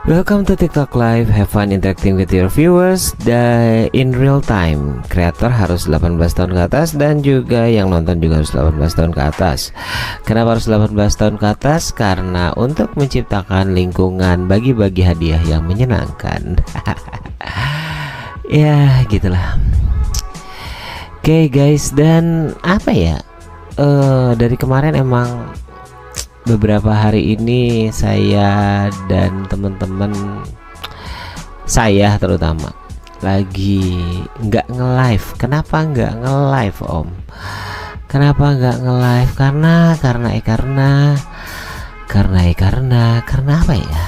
Welcome to TikTok Live. Have fun interacting with your viewers in real time. Kreator harus 18 tahun ke atas dan juga yang nonton juga harus 18 tahun ke atas. Kenapa harus 18 tahun ke atas? Karena untuk menciptakan lingkungan bagi-bagi hadiah yang menyenangkan. Ya, gitulah. Oke, guys, dan apa ya? Dari kemarin emang beberapa hari ini saya dan teman-teman saya terutama lagi nggak nge-live. Kenapa nggak nge-live, Om? Kenapa nggak nge-live? Karena apa ya?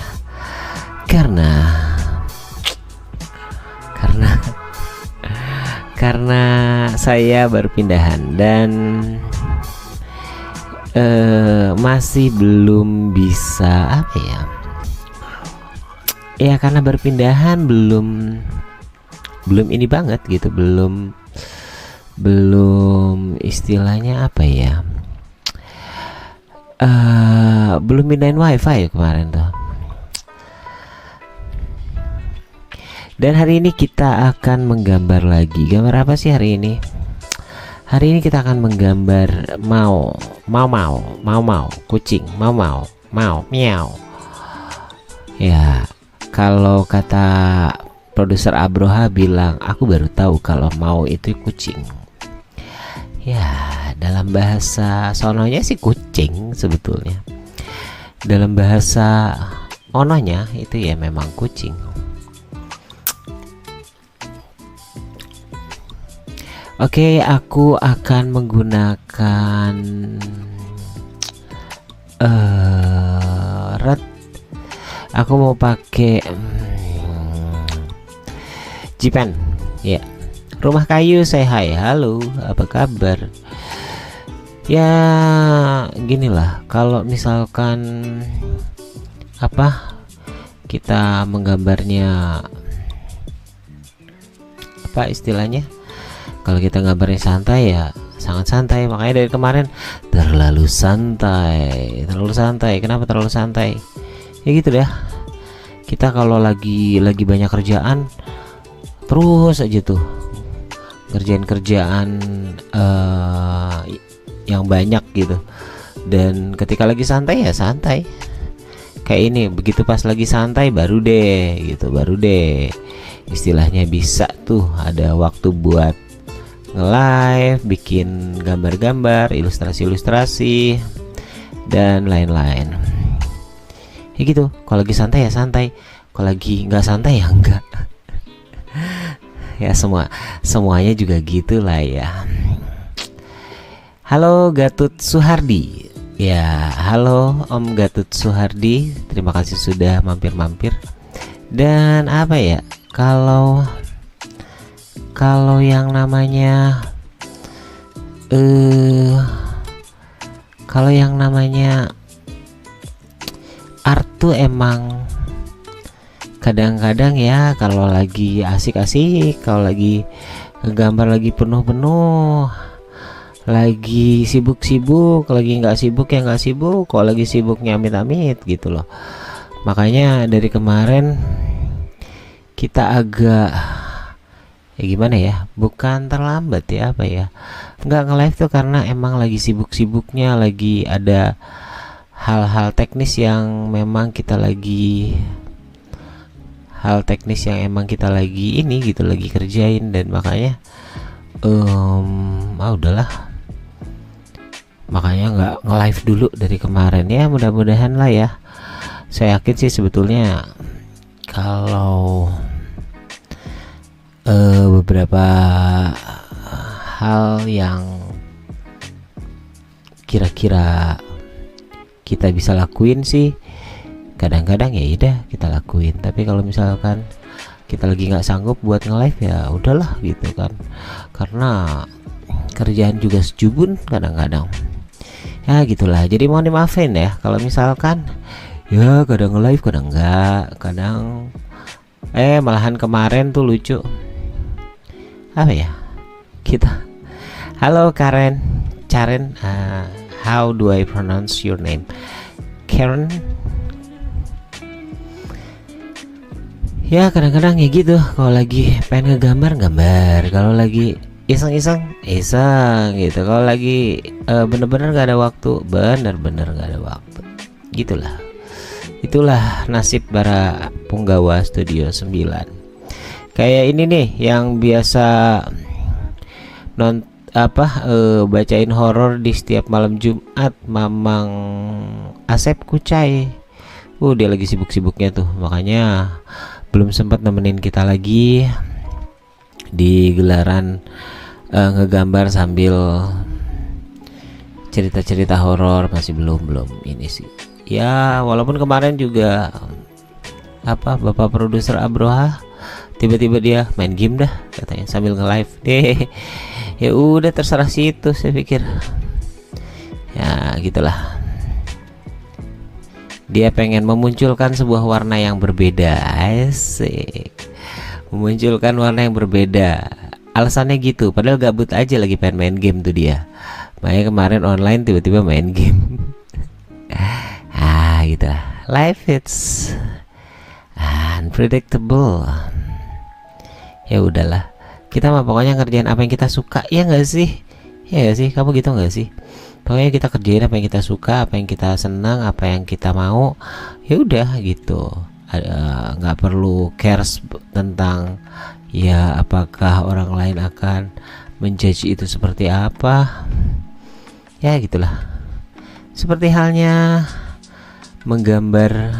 Karena saya berpindahan dan masih belum bisa apa ya? Ya karena berpindahan belum ini banget gitu, belum istilahnya apa ya? Belum pindahin wifi kemarin tuh. Dan hari ini kita akan menggambar lagi. Gambar apa sih hari ini? Hari ini kita akan menggambar mau kucing, mau miau. Ya, kalau kata produser Abroha bilang, aku baru tahu kalau mau itu kucing. Ya, dalam bahasa sononya sih kucing sebetulnya. Dalam bahasa ononya itu ya memang kucing. Oke, aku akan menggunakan red. Aku mau pakai Jipen. Ya. Rumah kayu, say hi. Halo, apa kabar? Ya, ginilah. Kalau misalkan kita menggambarnya apa istilahnya? Kalau kita gambarnya santai ya sangat santai. Makanya dari kemarin terlalu santai. Kenapa terlalu santai? Ya gitu deh. Kita kalau lagi banyak kerjaan terus aja tuh kerjaan yang banyak gitu. Dan ketika lagi santai ya santai. Kayak ini, begitu pas lagi santai baru deh istilahnya bisa tuh ada waktu buat nge-live, bikin gambar-gambar, ilustrasi dan lain-lain. Ya gitu. Kalau lagi santai ya santai, kalau lagi nggak santai ya enggak. Ya semuanya juga gitulah ya. Halo Gatut Suhardi. Ya, halo Om Gatut Suhardi. Terima kasih sudah mampir-mampir. Dan apa ya? Kalau yang namanya art tuh emang kadang-kadang ya kalau lagi asik-asik, kalau lagi gambar lagi penuh-penuh, lagi sibuk-sibuk, lagi nggak sibuk ya nggak sibuk, kalau lagi sibuknya amit-amit gitu loh. Makanya dari kemarin kita agak ya gimana ya, bukan terlambat ya apa ya, nggak nge-live tuh karena emang lagi sibuk-sibuknya, lagi ada hal-hal teknis yang memang kita lagi ini gitu, lagi kerjain. Dan makanya udahlah, makanya nggak nge-live dulu dari kemarin. Ya mudah-mudahan lah ya, saya yakin sih sebetulnya kalau beberapa hal yang kira-kira kita bisa lakuin sih kadang-kadang ya udah kita lakuin. Tapi kalau misalkan kita lagi nggak sanggup buat nge-live ya udahlah gitu kan, karena kerjaan juga sejubun kadang-kadang ya gitulah. Jadi mohon dimaafin ya kalau misalkan ya kadang nge-live kadang enggak, kadang malahan kemarin tuh lucu apa ya, kita halo Karen how do I pronounce your name? Karen. Ya kadang-kadang ya gitu, kalau lagi pengen ngegambar gambar, kalau lagi iseng-iseng iseng gitu, kalau lagi bener-bener gak ada waktu, bener-bener gak ada waktu, gitulah. Itulah nasib para punggawa Studio 9. Kayak ini nih yang biasa non bacain horor di setiap malam Jumat, Mamang Asep Kucai. Dia lagi sibuk-sibuknya tuh, makanya belum sempat nemenin kita lagi di gelaran ngegambar sambil cerita-cerita horor. Masih belum ini sih ya, walaupun kemarin juga bapak produser Abroha tiba-tiba dia main game dah katanya sambil nge-live deh. Ya udah terserah situ, saya pikir ya gitulah, dia pengen memunculkan sebuah warna yang berbeda, asik, memunculkan warna yang berbeda, alasannya gitu, padahal gabut aja lagi pengen main game tuh dia, makanya kemarin online tiba-tiba main game. Gitu lah, life it's unpredictable. Ya udahlah, kita mah pokoknya ngerjain apa yang kita suka, ya nggak sih? Ya nggak sih, kamu gitu nggak sih? Pokoknya kita kerjain apa yang kita suka, apa yang kita senang, apa yang kita mau, ya udah gitu. Nggak perlu cares tentang ya apakah orang lain akan menjudge itu seperti apa. Ya gitulah, seperti halnya menggambar,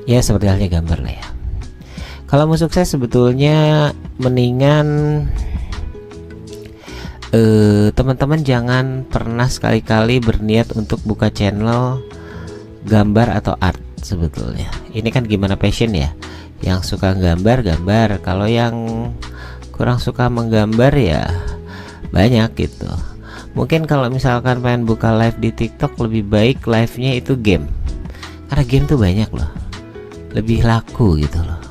ya seperti halnya gambar lah ya. Kalau mau sukses sebetulnya mendingan teman-teman jangan pernah sekali-kali berniat untuk buka channel gambar atau art. Sebetulnya ini kan gimana passion ya, yang suka gambar, kalau yang kurang suka menggambar ya banyak gitu. Mungkin kalau misalkan pengen buka live di TikTok, lebih baik live-nya itu game, karena game tuh banyak loh, lebih laku gitu loh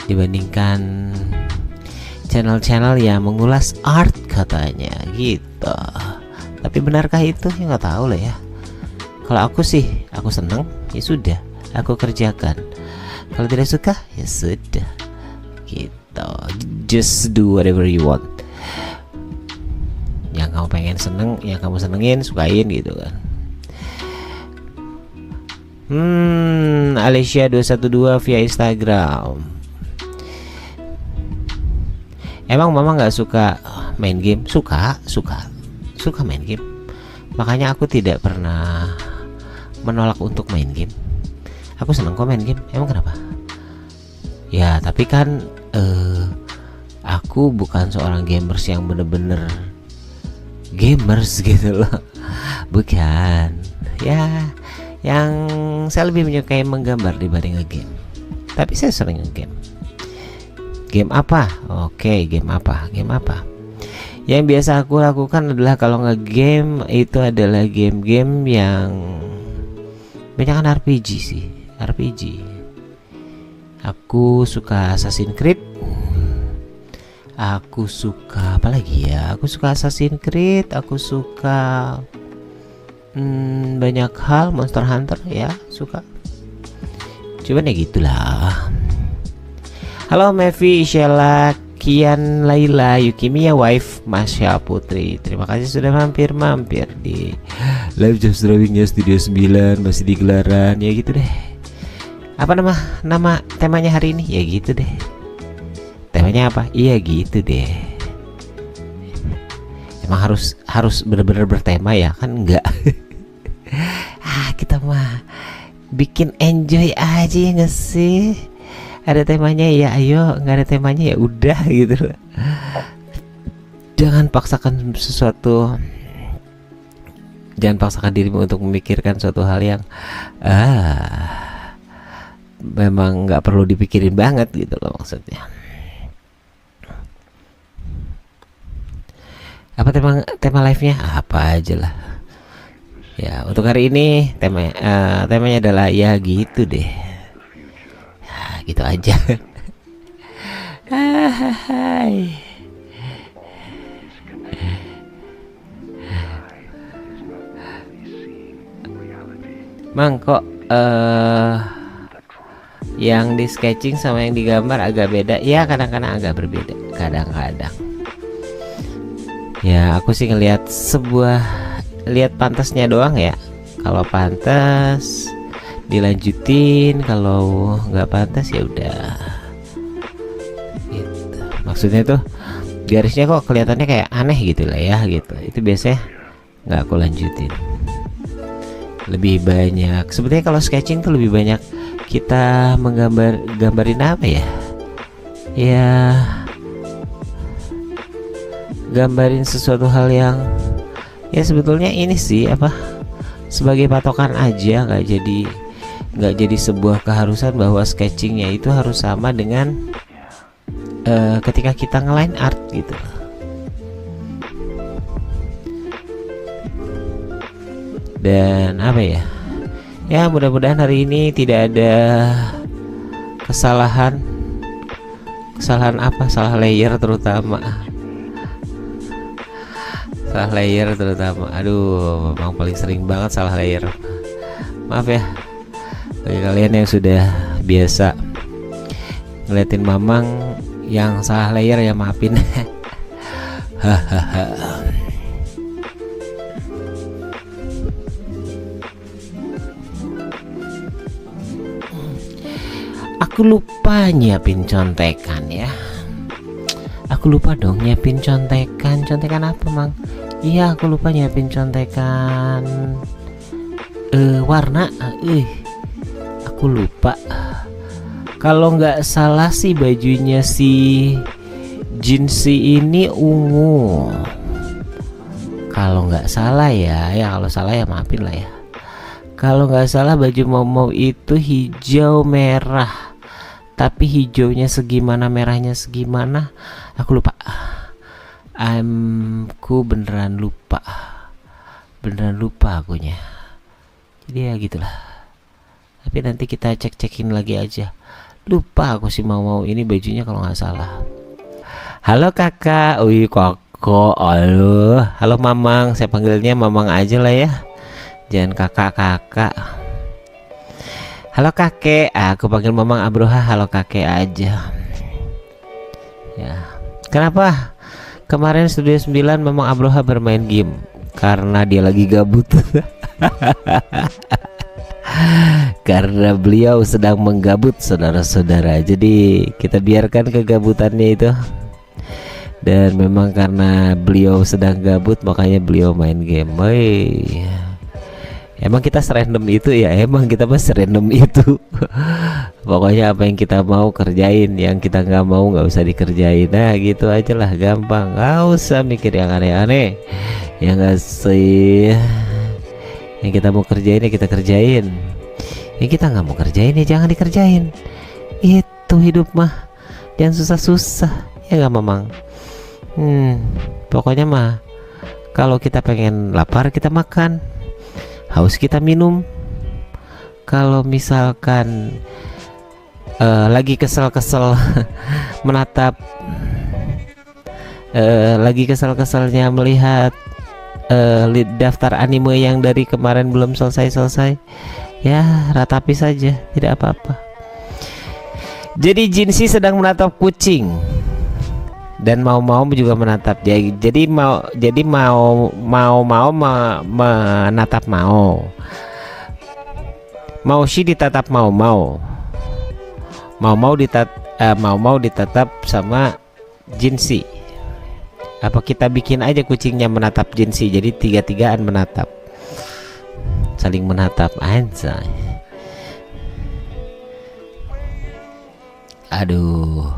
dibandingkan channel-channel yang mengulas art katanya gitu. Tapi benarkah itu? Ya nggak tahu lah ya. Kalau aku sih, aku seneng, ya sudah, aku kerjakan. Kalau tidak suka, ya sudah, gitu. Just do whatever you want. Yang kamu pengen seneng, yang kamu senengin, sukain gitu kan. Alicia 212 via Instagram. Emang mama nggak suka main game? Suka main game. Makanya aku tidak pernah menolak untuk main game. Aku seneng kok main game. Emang kenapa? Ya tapi kan aku bukan seorang gamers yang bener-bener gamers gitu loh. Bukan. Ya, yang saya lebih menyukai menggambar dibanding nge-game. Tapi saya sering nge-game. Game apa? Oke, game apa? Yang biasa aku lakukan adalah kalau nge-game itu adalah game-game yang banyak kan RPG sih. RPG. Aku suka Assassin's Creed. Aku suka apa lagi ya? Aku suka Assassin's Creed. Aku suka banyak hal, Monster Hunter ya, suka. Cuman ya gitulah. Halo Mevi, Sheila, Kian, Laila, Yukimia, Wife, Masya Putri. Terima kasih sudah mampir di live just drawingnya Studio 9, masih di gelaran ya gitu deh. Apa nama temanya hari ini? Ya gitu deh. Temanya apa? Iya gitu deh. Emang harus benar-benar bertema ya kan? Enggak. Kita mah bikin enjoy aja ya nggak sih? Ada temanya ya ayo, nggak ada temanya ya udah gitu loh. Jangan paksakan dirimu untuk memikirkan suatu hal yang memang nggak perlu dipikirin banget gitu loh maksudnya. Apa tema live-nya? Apa aja lah. Ya, untuk hari ini temanya adalah ya gitu deh. Ya, gitu aja. Hai. Mang kok yang di sketching sama yang digambar agak beda ya, kadang-kadang agak berbeda kadang-kadang ya. Aku sih ngelihat lihat pantasnya doang ya. Kalau pantas dilanjutin, kalau nggak pantas ya udah gitu. Maksudnya tuh garisnya kok kelihatannya kayak aneh gitu lah ya gitu, itu biasanya nggak aku lanjutin. Lebih banyak sebetulnya kalau sketching tuh lebih banyak kita gambarin apa ya, ya gambarin sesuatu hal yang ya sebetulnya ini sih apa, sebagai patokan aja, nggak jadi sebuah keharusan bahwa sketchingnya itu harus sama dengan ketika kita ngeline art gitu. Dan apa ya, ya mudah-mudahan hari ini tidak ada kesalahan apa, salah layer terutama. Aduh, memang paling sering banget salah layer. Maaf ya bagi kalian yang sudah biasa ngeliatin Mamang yang salah layer, ya maafin. Hahaha. Aku lupa nyiapin contekan ya. Aku lupa dong nyiapin contekan. Contekan apa, Mang? Iya, aku lupa nyiapin contekan warna. Aku lupa. Kalau nggak salah sih bajunya si Jinsi ini ungu. Kalau nggak salah ya kalau salah ya maafin lah ya. Kalau nggak salah baju Momo itu hijau merah. Tapi hijaunya segimana, merahnya segimana, aku lupa. Aku beneran lupa akunya. Jadi ya gitulah. Tapi nanti kita cek-cekin lagi aja. Lupa aku sih mau ini bajunya kalau nggak salah. Halo kakak, koko, halo Mamang, saya panggilnya Mamang aja lah ya. Jangan kakak. Halo kakek, aku panggil Mamang Abroha, halo kakek aja. Ya. Kenapa? Kemarin Studio 9 Mamang Abroha bermain game karena dia lagi gabut. Karena beliau sedang menggabut, saudara-saudara. Jadi kita biarkan kegabutannya itu. Dan memang karena beliau sedang gabut, makanya beliau main game. Emang kita serandom itu ya, emang kita mah serandom itu. Pokoknya apa yang kita mau kerjain, yang kita nggak mau nggak usah dikerjain. Nah gitu aja lah, gampang, nggak usah mikir yang aneh-aneh. Ya nggak sih, yang kita mau kerjain ya kita kerjain, yang kita nggak mau kerjain ya jangan dikerjain. Itu hidup mah, jangan susah-susah ya nggak Mamang. Pokoknya mah kalau kita pengen lapar kita makan, haus kita minum. Kalau misalkan lagi kesel-kesel menatap lagi kesel-keselnya melihat daftar anime yang dari kemarin belum selesai, ya ratapi saja, tidak apa-apa. Jadi Jinsi sedang menatap kucing dan mau juga menatap. Jadi mau menatap mau sih ditatap mau ditatap sama Jinsi. Apa kita bikin aja kucingnya menatap Jinsi, jadi tiga-tigaan menatap, saling menatap aja. Aduh,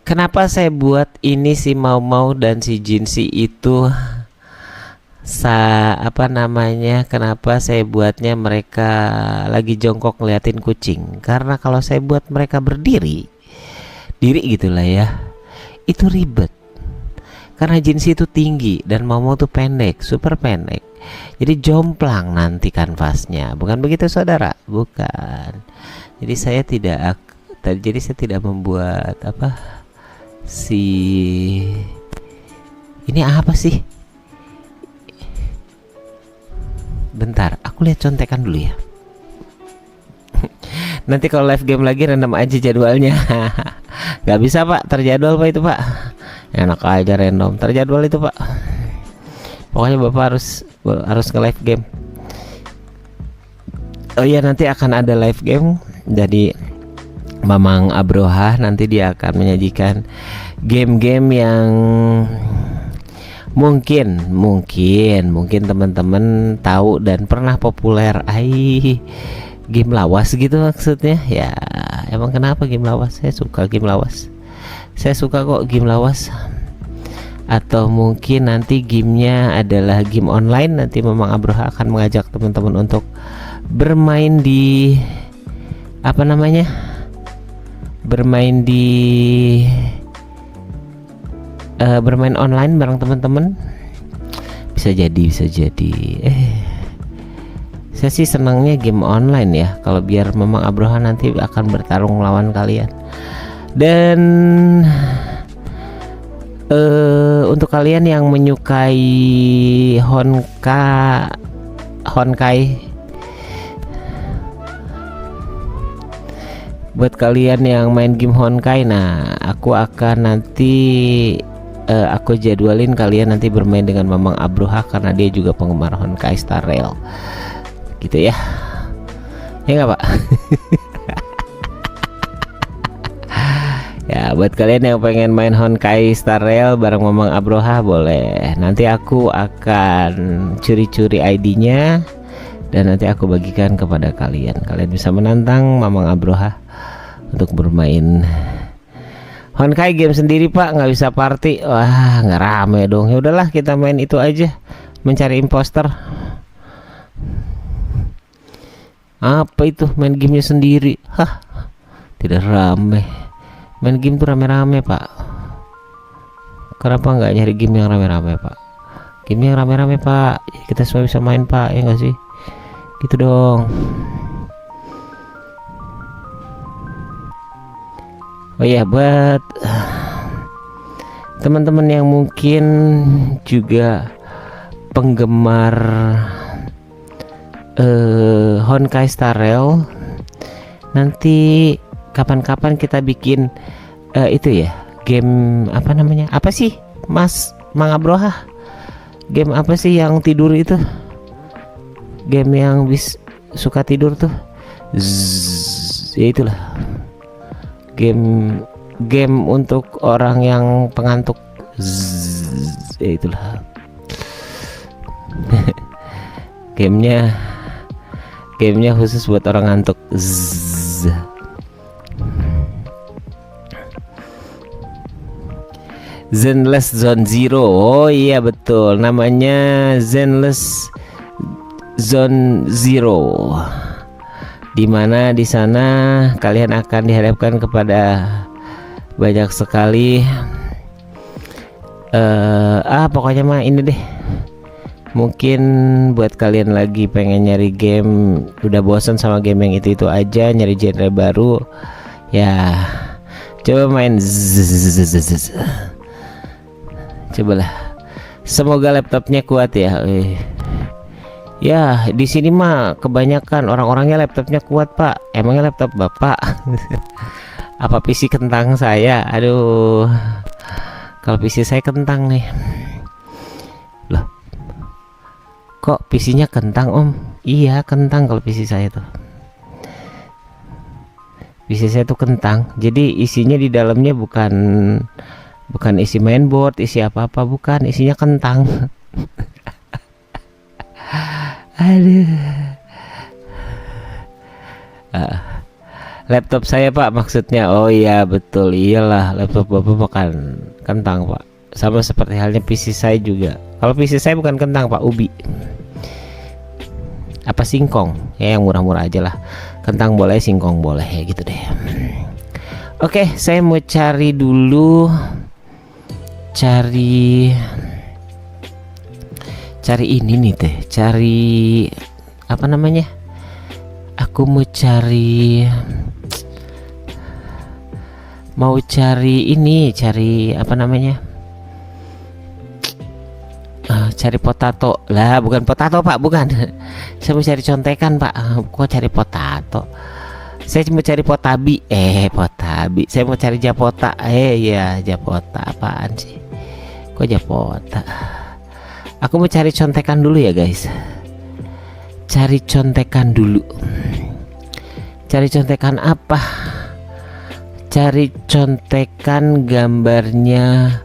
kenapa saya buat ini si mau dan si Jinsi itu kenapa saya buatnya mereka lagi jongkok ngeliatin kucing? Karena kalau saya buat mereka berdiri gitulah ya, itu ribet. Karena Jinsi itu tinggi dan Momo tuh pendek, super pendek. Jadi jomplang nanti kanvasnya. Bukan begitu saudara? Bukan. Jadi saya tidak membuat ini apa sih? Bentar, aku lihat contekan dulu ya. Nanti kalau live game lagi random aja jadwalnya. Nggak bisa pak, terjadwal pak itu pak. Enak aja random, terjadwal itu pak. Pokoknya bapak harus nge live game. Oh iya, nanti akan ada live game. Jadi Mamang Abroha nanti dia akan menyajikan game-game yang mungkin teman-teman tahu dan pernah populer. Game lawas gitu maksudnya. Ya emang kenapa game lawas? Saya suka game lawas. Saya suka kok game lawas. Atau mungkin nanti gamenya adalah game online. Nanti Mamang Abroha akan mengajak teman-teman untuk bermain di bermain online bareng teman-teman. Bisa jadi saya sih senangnya game online ya, kalau biar Mamang Abroha nanti akan bertarung melawan kalian. Dan untuk kalian yang menyukai Honkai, buat kalian yang main game Honkai, nah aku akan nanti aku jadwalin kalian nanti bermain dengan Mamang Abroha karena dia juga penggemar Honkai Star Rail gitu ya. Ya nggak pak? Ya buat kalian yang pengen main Honkai Star Rail bareng Mamang Abroha boleh. Nanti aku akan curi-curi ID-nya dan nanti aku bagikan kepada kalian. Kalian bisa menantang Mamang Abroha untuk bermain Honkai game sendiri pak, nggak bisa party. Wah nggak rame dong. Ya udahlah kita main itu aja, mencari imposter. Apa itu main gamenya sendiri? Tidak rame. Main game tuh rame-rame pak. Kenapa nggak nyari game yang rame-rame pak? Game yang rame-rame pak, kita semua bisa main pak, ya nggak sih? Gitu dong. Oh ya, buat teman-teman yang mungkin juga penggemar Honkai Star Rail, nanti kapan-kapan kita bikin itu ya, game apa namanya? Apa sih Mas Mang Abroha? Game apa sih yang tidur itu? Game yang suka tidur tuh. Ya itulah. Game untuk orang yang pengantuk. Ya itulah. Gamenya khusus buat orang ngantuk. Zenless Zone Zero. Oh iya betul, namanya Zenless Zone Zero. Dimana di sana kalian akan dihadapkan kepada banyak sekali pokoknya mah ini deh. Mungkin buat kalian lagi pengen nyari game, udah bosan sama game yang itu aja, nyari genre baru ya, coba main cobalah. Semoga laptopnya kuat ya. Ya di sini mah kebanyakan orang-orangnya laptopnya kuat pak. Emangnya laptop bapak apa PC kentang saya? Aduh, kalau PC saya kentang nih. Loh, kok PC-nya kentang om? Iya kentang kalau PC saya tuh. PC saya tuh kentang. Jadi isinya di dalamnya bukan isi mainboard, isi apa-apa, bukan, isinya kentang. Aduh. Laptop saya pak maksudnya. Oh iya betul, iyalah laptop bapak makan kentang pak, sama seperti halnya PC saya juga. Kalau PC saya bukan kentang pak, ubi apa singkong ya, yang murah-murah aja lah. Kentang boleh, singkong boleh ya gitu deh. Oke, saya mau cari dulu, cari ini nih teh, cari apa namanya, aku mau cari ini, cari apa namanya, cari potato lah, bukan potato pak, bukan. Saya mau cari contekan pak. Kok cari potato? Saya mau cari Potabi. Potabi. Saya mau cari Japota. Ya Japota. Apaan sih? Kok Japota? Aku mau cari contekan dulu ya guys. Cari contekan dulu. Cari contekan apa? Cari contekan gambarnya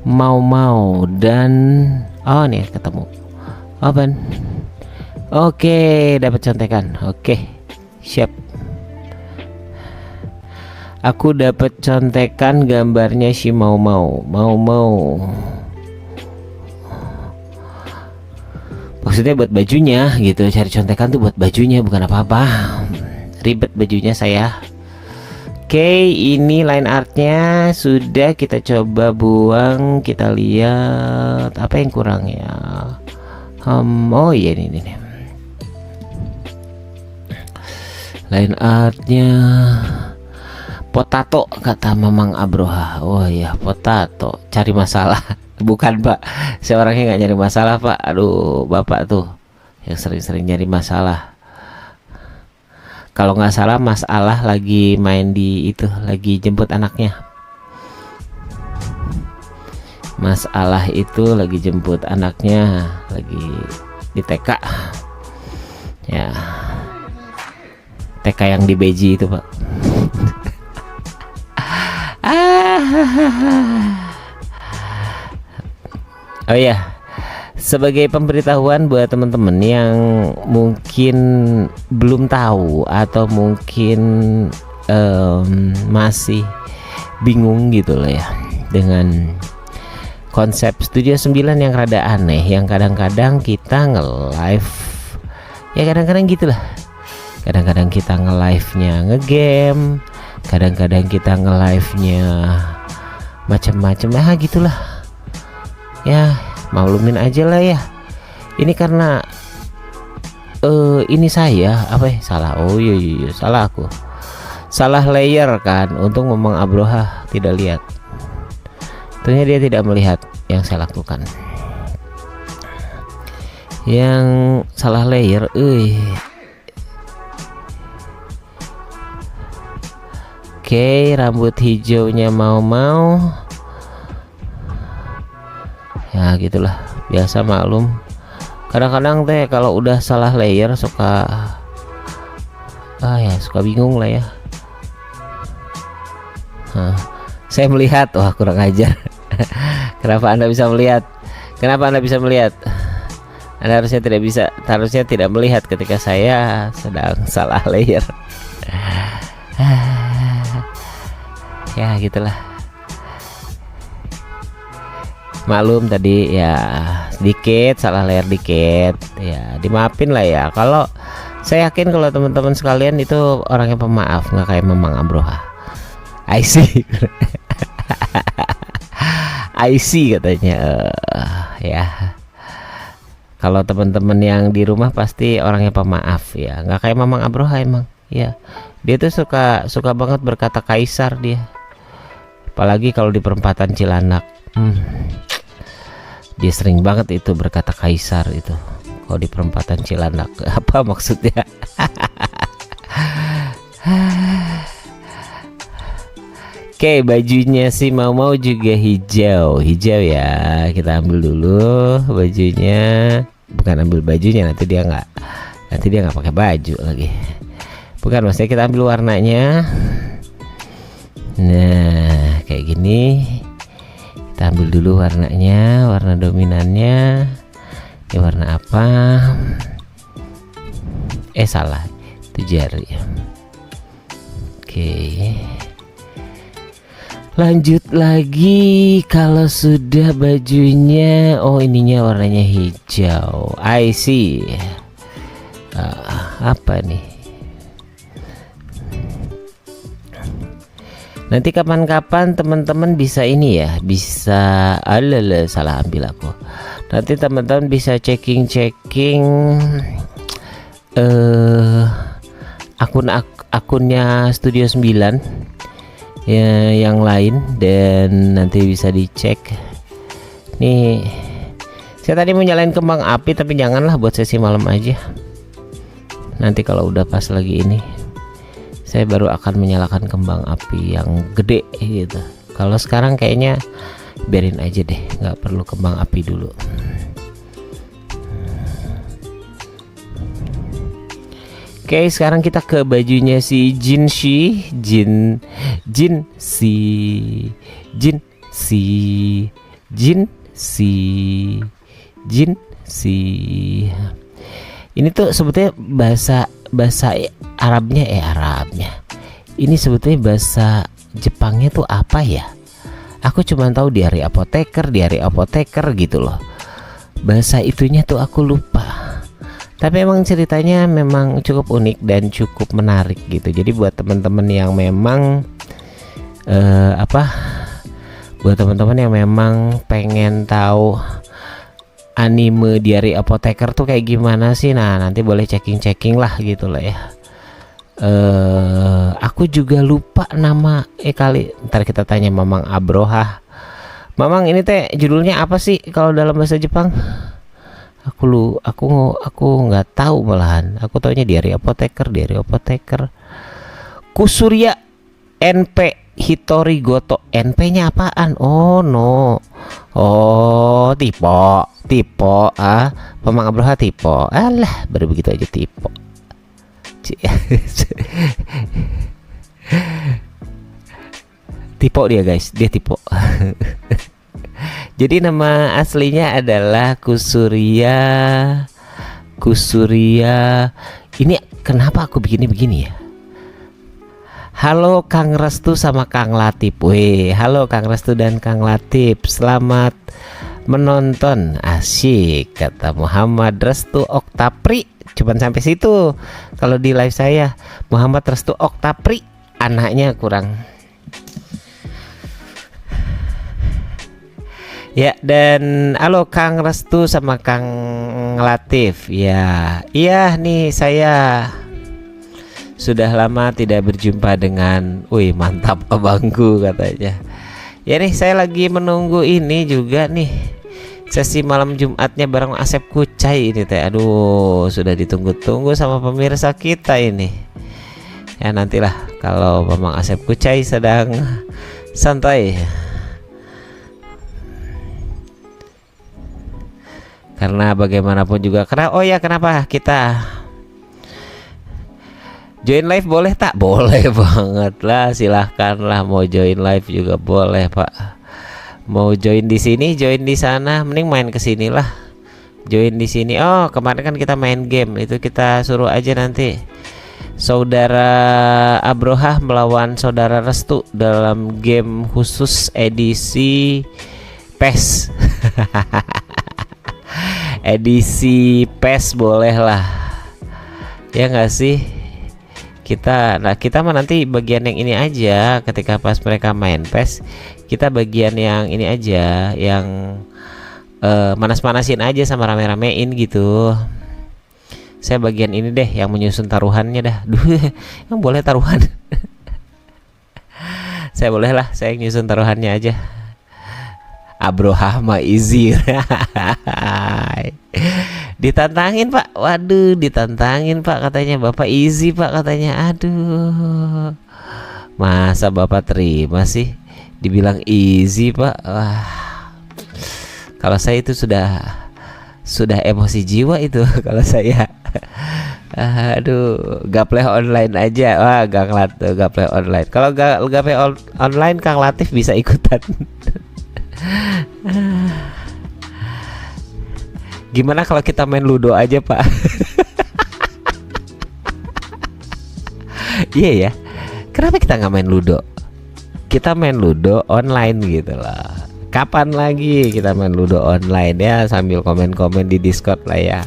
mau dan oh nih ketemu. Open. Oke, dapat contekan. Oke, siap. Aku dapat contekan gambarnya si mau. Maksudnya buat bajunya gitu. Cari contekan tuh buat bajunya, bukan apa-apa. Ribet bajunya saya. Oke, ini line artnya sudah kita coba buang. Kita lihat apa yang kurang ya. Oh iya ini nih. Line artnya potato kata Mamang Abroha. Oh iya potato. Cari masalah. Bukan Pak, saya orangnya nggak nyari masalah Pak. Aduh Bapak tuh yang sering-sering nyari masalah. Kalau nggak salah Mas Allah lagi main di itu, lagi jemput anaknya. Mas Allah itu lagi jemput anaknya, lagi di TK. Ya, TK yang di Beji itu Pak. Oh ya, sebagai pemberitahuan buat teman-teman yang mungkin belum tahu atau mungkin masih bingung gitu loh ya dengan konsep Studio 9 yang rada aneh, yang kadang-kadang kita nge-live ya kadang-kadang gitulah. Kadang-kadang kita nge-live-nya nge-game, kadang-kadang kita nge-live-nya macam-macam gitulah. Ya maklumin aja lah ya. Ini karena ini saya apa ya salah. Oh iya salah aku. Salah layer kan. Untung Mamang Abroha tidak lihat. Tentunya dia tidak melihat yang saya lakukan. Yang salah layer. Oke, rambut hijaunya mau. Ya gitulah, biasa maklum. Kadang-kadang teh kalau udah salah layer suka suka bingung lah ya. Saya melihat, wah kurang ajar. Kenapa Anda bisa melihat? Kenapa Anda bisa melihat? Anda harusnya tidak melihat ketika saya sedang salah layer. Ya gitulah. Maklum tadi ya sedikit salah layer dikit ya, dimaafin lah ya. Kalau saya yakin kalau teman-teman sekalian itu orangnya pemaaf, nggak kayak Mamang Abroha. I see. I see katanya ya. Kalau teman-teman yang di rumah pasti orangnya pemaaf ya, nggak kayak Mamang Abroha emang ya. Dia tuh suka banget berkata kaisar dia, apalagi kalau di perempatan Cilandak. Dia sering banget itu berkata kaisar itu kalau di perempatan Cilandak. Apa maksudnya? Oke, bajunya sih mau juga hijau ya. Kita ambil dulu bajunya. Bukan ambil bajunya, nanti dia nggak pakai baju lagi. Bukan, maksudnya kita ambil warnanya. Nah kayak gini. Kita ambil dulu warnanya, warna dominannya. Ini warna apa? Salah, itu jari. Oke. Lanjut lagi. Kalau sudah bajunya, oh ininya warnanya hijau. I see. Apa nih? Nanti kapan-kapan teman-teman bisa ini ya, bisa salah ambil aku. Nanti teman-teman bisa checking akunnya Studio 9 ya, yang lain, dan nanti bisa dicek. Nih, saya tadi mau nyalain kembang api tapi janganlah, buat sesi malam aja. Nanti kalau udah pas lagi ini saya baru akan menyalakan kembang api yang gede gitu. Kalau sekarang kayaknya biarin aja deh, nggak perlu kembang api dulu. Oke, sekarang kita ke bajunya si Jinshi, Jinshi. Ini tuh sebetulnya bahasa Arabnya ini sebetulnya bahasa Jepangnya tuh apa ya? Aku cuma tahu diari apoteker gitu loh. Bahasa itunya tuh aku lupa. Tapi emang ceritanya memang cukup unik dan cukup menarik gitu. Jadi buat teman-teman yang memang buat teman-teman yang memang pengen tahu anime Diary Apoteker tuh kayak gimana sih, nah nanti boleh checking lah gitu lah ya. Aku juga lupa nama kali ntar kita tanya Mamang Abroha. Mamang, ini teh judulnya apa sih kalau dalam bahasa Jepang? Aku nggak tahu malahan. Aku taunya Diary Apoteker. Kusurya NP Hitori Goto. NP-nya apaan? Oh no. Oh, tipe Mamang Abroha tipe. Alah, baru begitu aja tipe. Tipe dia guys, dia tipe. Jadi nama aslinya adalah Kusurya. Ini kenapa aku begini ya? Halo Kang Restu sama Kang Latif. Halo Kang Restu dan Kang Latif. Selamat menonton. Asyik, kata Muhammad Restu Oktapri. Cuman sampai situ. Kalau di live saya Muhammad Restu Oktapri, anaknya kurang. Ya, dan halo Kang Restu sama Kang Latif. Ya, iya nih saya sudah lama tidak berjumpa dengan, wih mantap abangku katanya. Ya nih saya lagi menunggu ini juga nih, sesi malam Jumatnya bareng Asep Kucai ini teh. Aduh, sudah ditunggu-tunggu sama pemirsa kita ini. Ya nantilah kalau Mamang Asep Kucai sedang santai. Karena bagaimanapun juga, kenapa kita join live boleh tak? Boleh banget lah, silahkan lah, mau join live juga boleh Pak. Mau join di sini, join di sana, mending main ke sini lah. Join di sini. Oh, kemarin kan kita main game, itu kita suruh aja nanti Saudara Abroha melawan Saudara Restu dalam game khusus edisi PES. Edisi PES boleh lah, ya nggak sih? Kita mah nanti bagian yang ini aja. Ketika pas mereka main PES, kita bagian yang ini aja, yang manas-manasin aja sama rame-ramein gitu. Saya bagian ini deh, yang menyusun taruhannya dah. Duh, yang boleh taruhan. Saya boleh lah, saya nyusun taruhannya aja. Abroha mah easy. Ditantangin Pak, waduh ditantangin Pak, katanya Bapak easy Pak, katanya. Aduh, masa Bapak terima sih dibilang easy Pak? Wah, kalau saya itu sudah emosi jiwa itu kalau saya. Aduh, gapleh online aja. Wah, gapleh online. Kalau gapleh online Kang Latif bisa ikutan. Gimana kalau kita main Ludo aja Pak? Iya ya, kenapa kita nggak main Ludo? Kita main Ludo online gitu lah. Kapan lagi kita main Ludo online ya, sambil komen-komen di Discord lah ya.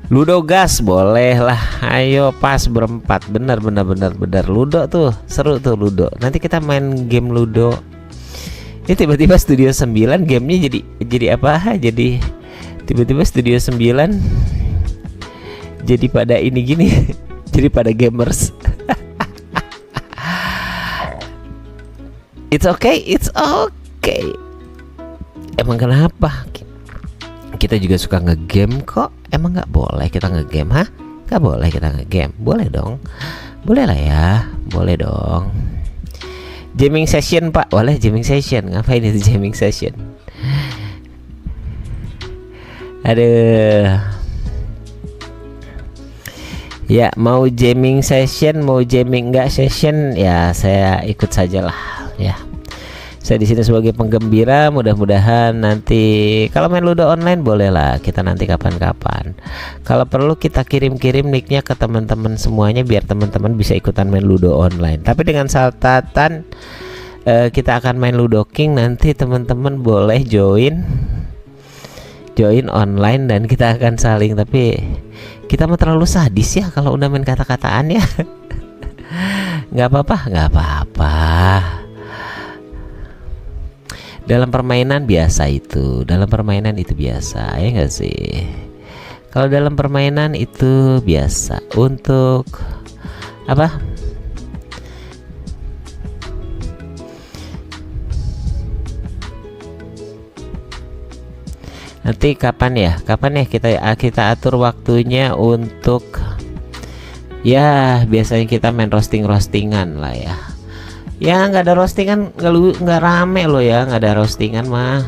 Ludo gas boleh lah, ayo pas berempat, bener Ludo tuh seru tuh Ludo. Nanti kita main game Ludo. Ini tiba-tiba Studio 9 gamenya jadi apa? Jadi tiba-tiba Studio 9 jadi pada ini gini, jadi pada gamers. It's okay. Emang kenapa? Kita juga suka ngegame kok. Emang nggak boleh kita ngegame? Hah? Nggak boleh kita ngegame? Boleh dong. Boleh lah ya. Boleh dong. Jamming session pak. Boleh jamming session. Ngapain itu jamming session? Aduh. Ya mau jamming session, mau jamming enggak session, ya saya ikut sajalah ya. Saya di sini sebagai penggembira, mudah-mudahan nanti kalau main Ludo online bolehlah kita nanti kapan-kapan. Kalau perlu kita kirim-kirim nicknya ke teman-teman semuanya biar teman-teman bisa ikutan main Ludo online. Tapi dengan catatan kita akan main Ludo King, nanti teman-teman boleh join online dan kita akan saling, tapi kita mah terlalu sadis ya kalau udah main kata-kataan ya. Nggak apa-apa. Dalam permainan biasa itu, biasa ya nggak sih? Kalau dalam permainan itu biasa. Untuk apa? Nanti kapan ya kita atur waktunya untuk ya biasanya kita main roastingan lah ya. Ya nggak ada roastingan nggak rame loh ya, nggak ada roastingan mah.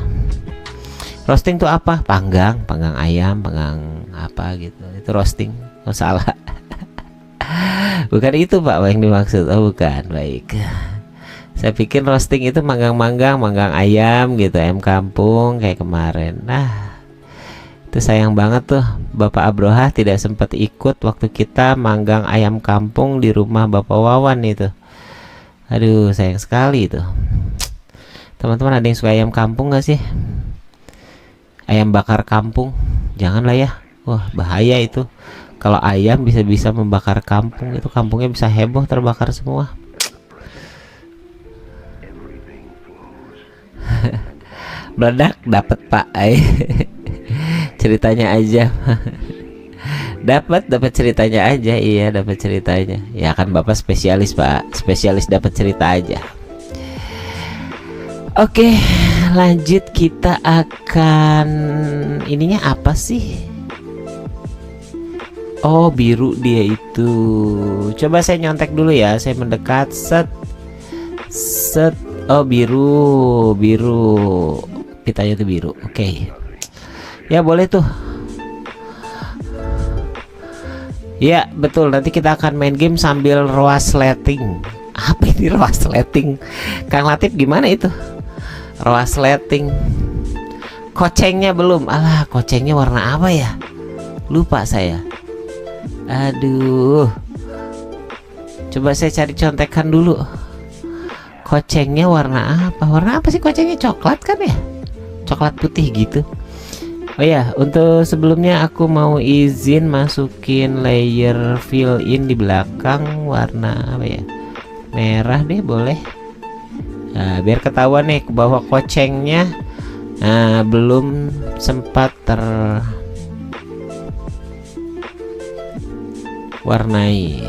Roasting tuh apa? Panggang ayam, panggang apa gitu, itu roasting. Oh salah. Bukan itu pak yang dimaksud. Oh bukan, baik. Saya pikir roasting itu manggang ayam gitu, ayam kampung kayak kemarin. Nah itu sayang banget tuh, Bapak Abroha tidak sempat ikut waktu kita manggang ayam kampung di rumah Bapak Wawan itu. Aduh sayang sekali itu. Teman-teman ada yang suka ayam kampung gak sih? Ayam bakar kampung? Janganlah ya. Wah bahaya itu. Kalau ayam bisa membakar kampung, itu kampungnya bisa heboh, terbakar semua. Meledak dapat pak. Ceritanya aja. dapat ceritanya aja. Iya dapat ceritanya ya kan, bapak spesialis pak, spesialis dapat cerita aja. Oke lanjut, kita akan ininya apa sih? Oh biru dia itu. Coba saya nyontek dulu ya, saya mendekat set. Oh biru pitanya tuh biru. Oke. Ya boleh tuh. Ya betul, nanti kita akan main game sambil roasleting. Apa ini roasleting? Kang Latif gimana itu? Roasleting. Kocengnya belum. Alah, kocengnya warna apa ya? Lupa saya. Aduh. Coba saya cari contekan dulu. Kocengnya warna apa? Warna apa sih kocengnya? Coklat kan ya? Coklat putih gitu. Oh ya, untuk sebelumnya aku mau izin masukin layer fill in di belakang warna apa ya? Merah deh boleh. Nah, biar ketahuan nih bahwa kocengnya belum sempat terwarnai.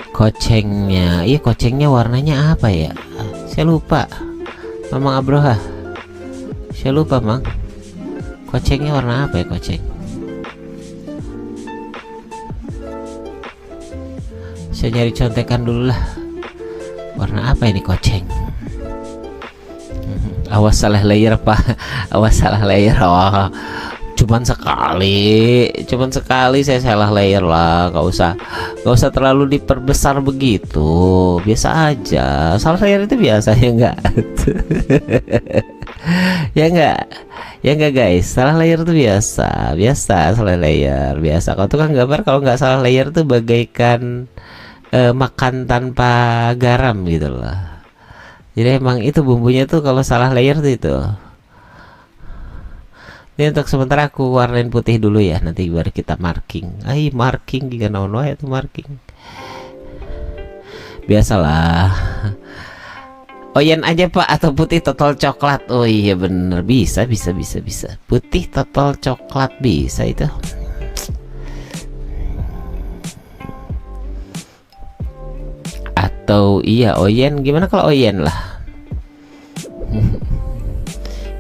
Kocengnya, iya kocengnya warnanya apa ya? Saya lupa. Mamang Abroha, saya lupa mang. Kocengnya warna apa ya koceng? Saya nyari contekan dulu lah. Warna apa ini koceng? Awas salah layer pak. Awas salah layer. Oh, cuman sekali saya salah layer lah. Gak usah terlalu diperbesar begitu. Biasa aja. Salah layer itu biasa ya enggak? Ya enggak guys. Salah layer itu biasa salah layer biasa. Kalau tukang gambar kalau nggak salah layer itu bagaikan makan tanpa garam gitu loh. Jadi emang itu bumbunya tuh kalau salah layer tuh itu. Ini untuk sementara aku warnain putih dulu ya, nanti baru kita marking. Marking jika nono itu marking. Biasalah. Oyen aja pak atau putih total coklat? Oh iya bener, bisa. Putih total coklat bisa itu. Atau iya oyen, gimana kalau oyen lah?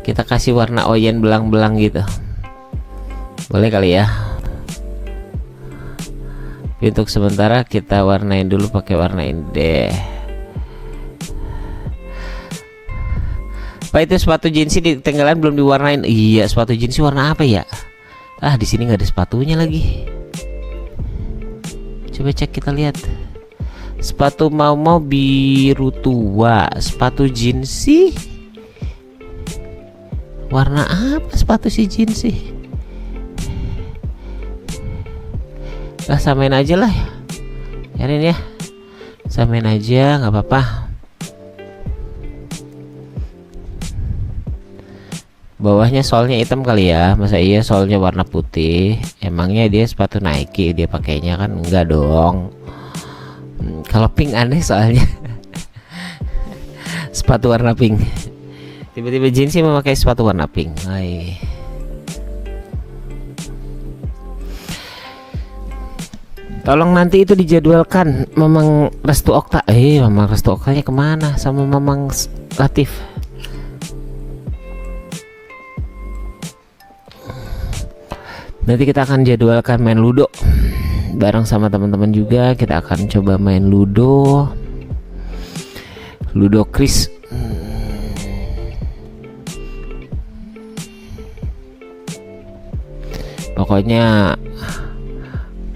Kita kasih warna oyen belang-belang gitu, boleh kali ya. Untuk sementara kita warnain dulu pakai warna ini deh. Pak, itu sepatu jeans di ketinggalan belum diwarnain. Iya, sepatu jeans warna apa ya? Di sini nggak ada sepatunya lagi. Coba cek, kita lihat. Sepatu mau biru tua, sepatu jeans sih. Warna apa sepatu si jeans sih? Samain aja lah ya, Rin ya. Samain aja, nggak apa-apa. Bawahnya solnya hitam kali ya. Masa iya solnya warna putih? Emangnya dia sepatu Nike dia pakainya? Kan enggak dong. Kalau pink aneh soalnya. Sepatu warna pink. Tiba-tiba jeans sih memakai sepatu warna pink. Hai. Tolong nanti itu dijadwalkan Mamang Restu Okta. Mamang Restu Oktanya kemana sama Mamang Latif? Nanti kita akan jadwalkan main ludo bareng sama teman-teman juga. Kita akan coba main ludo Chris. Pokoknya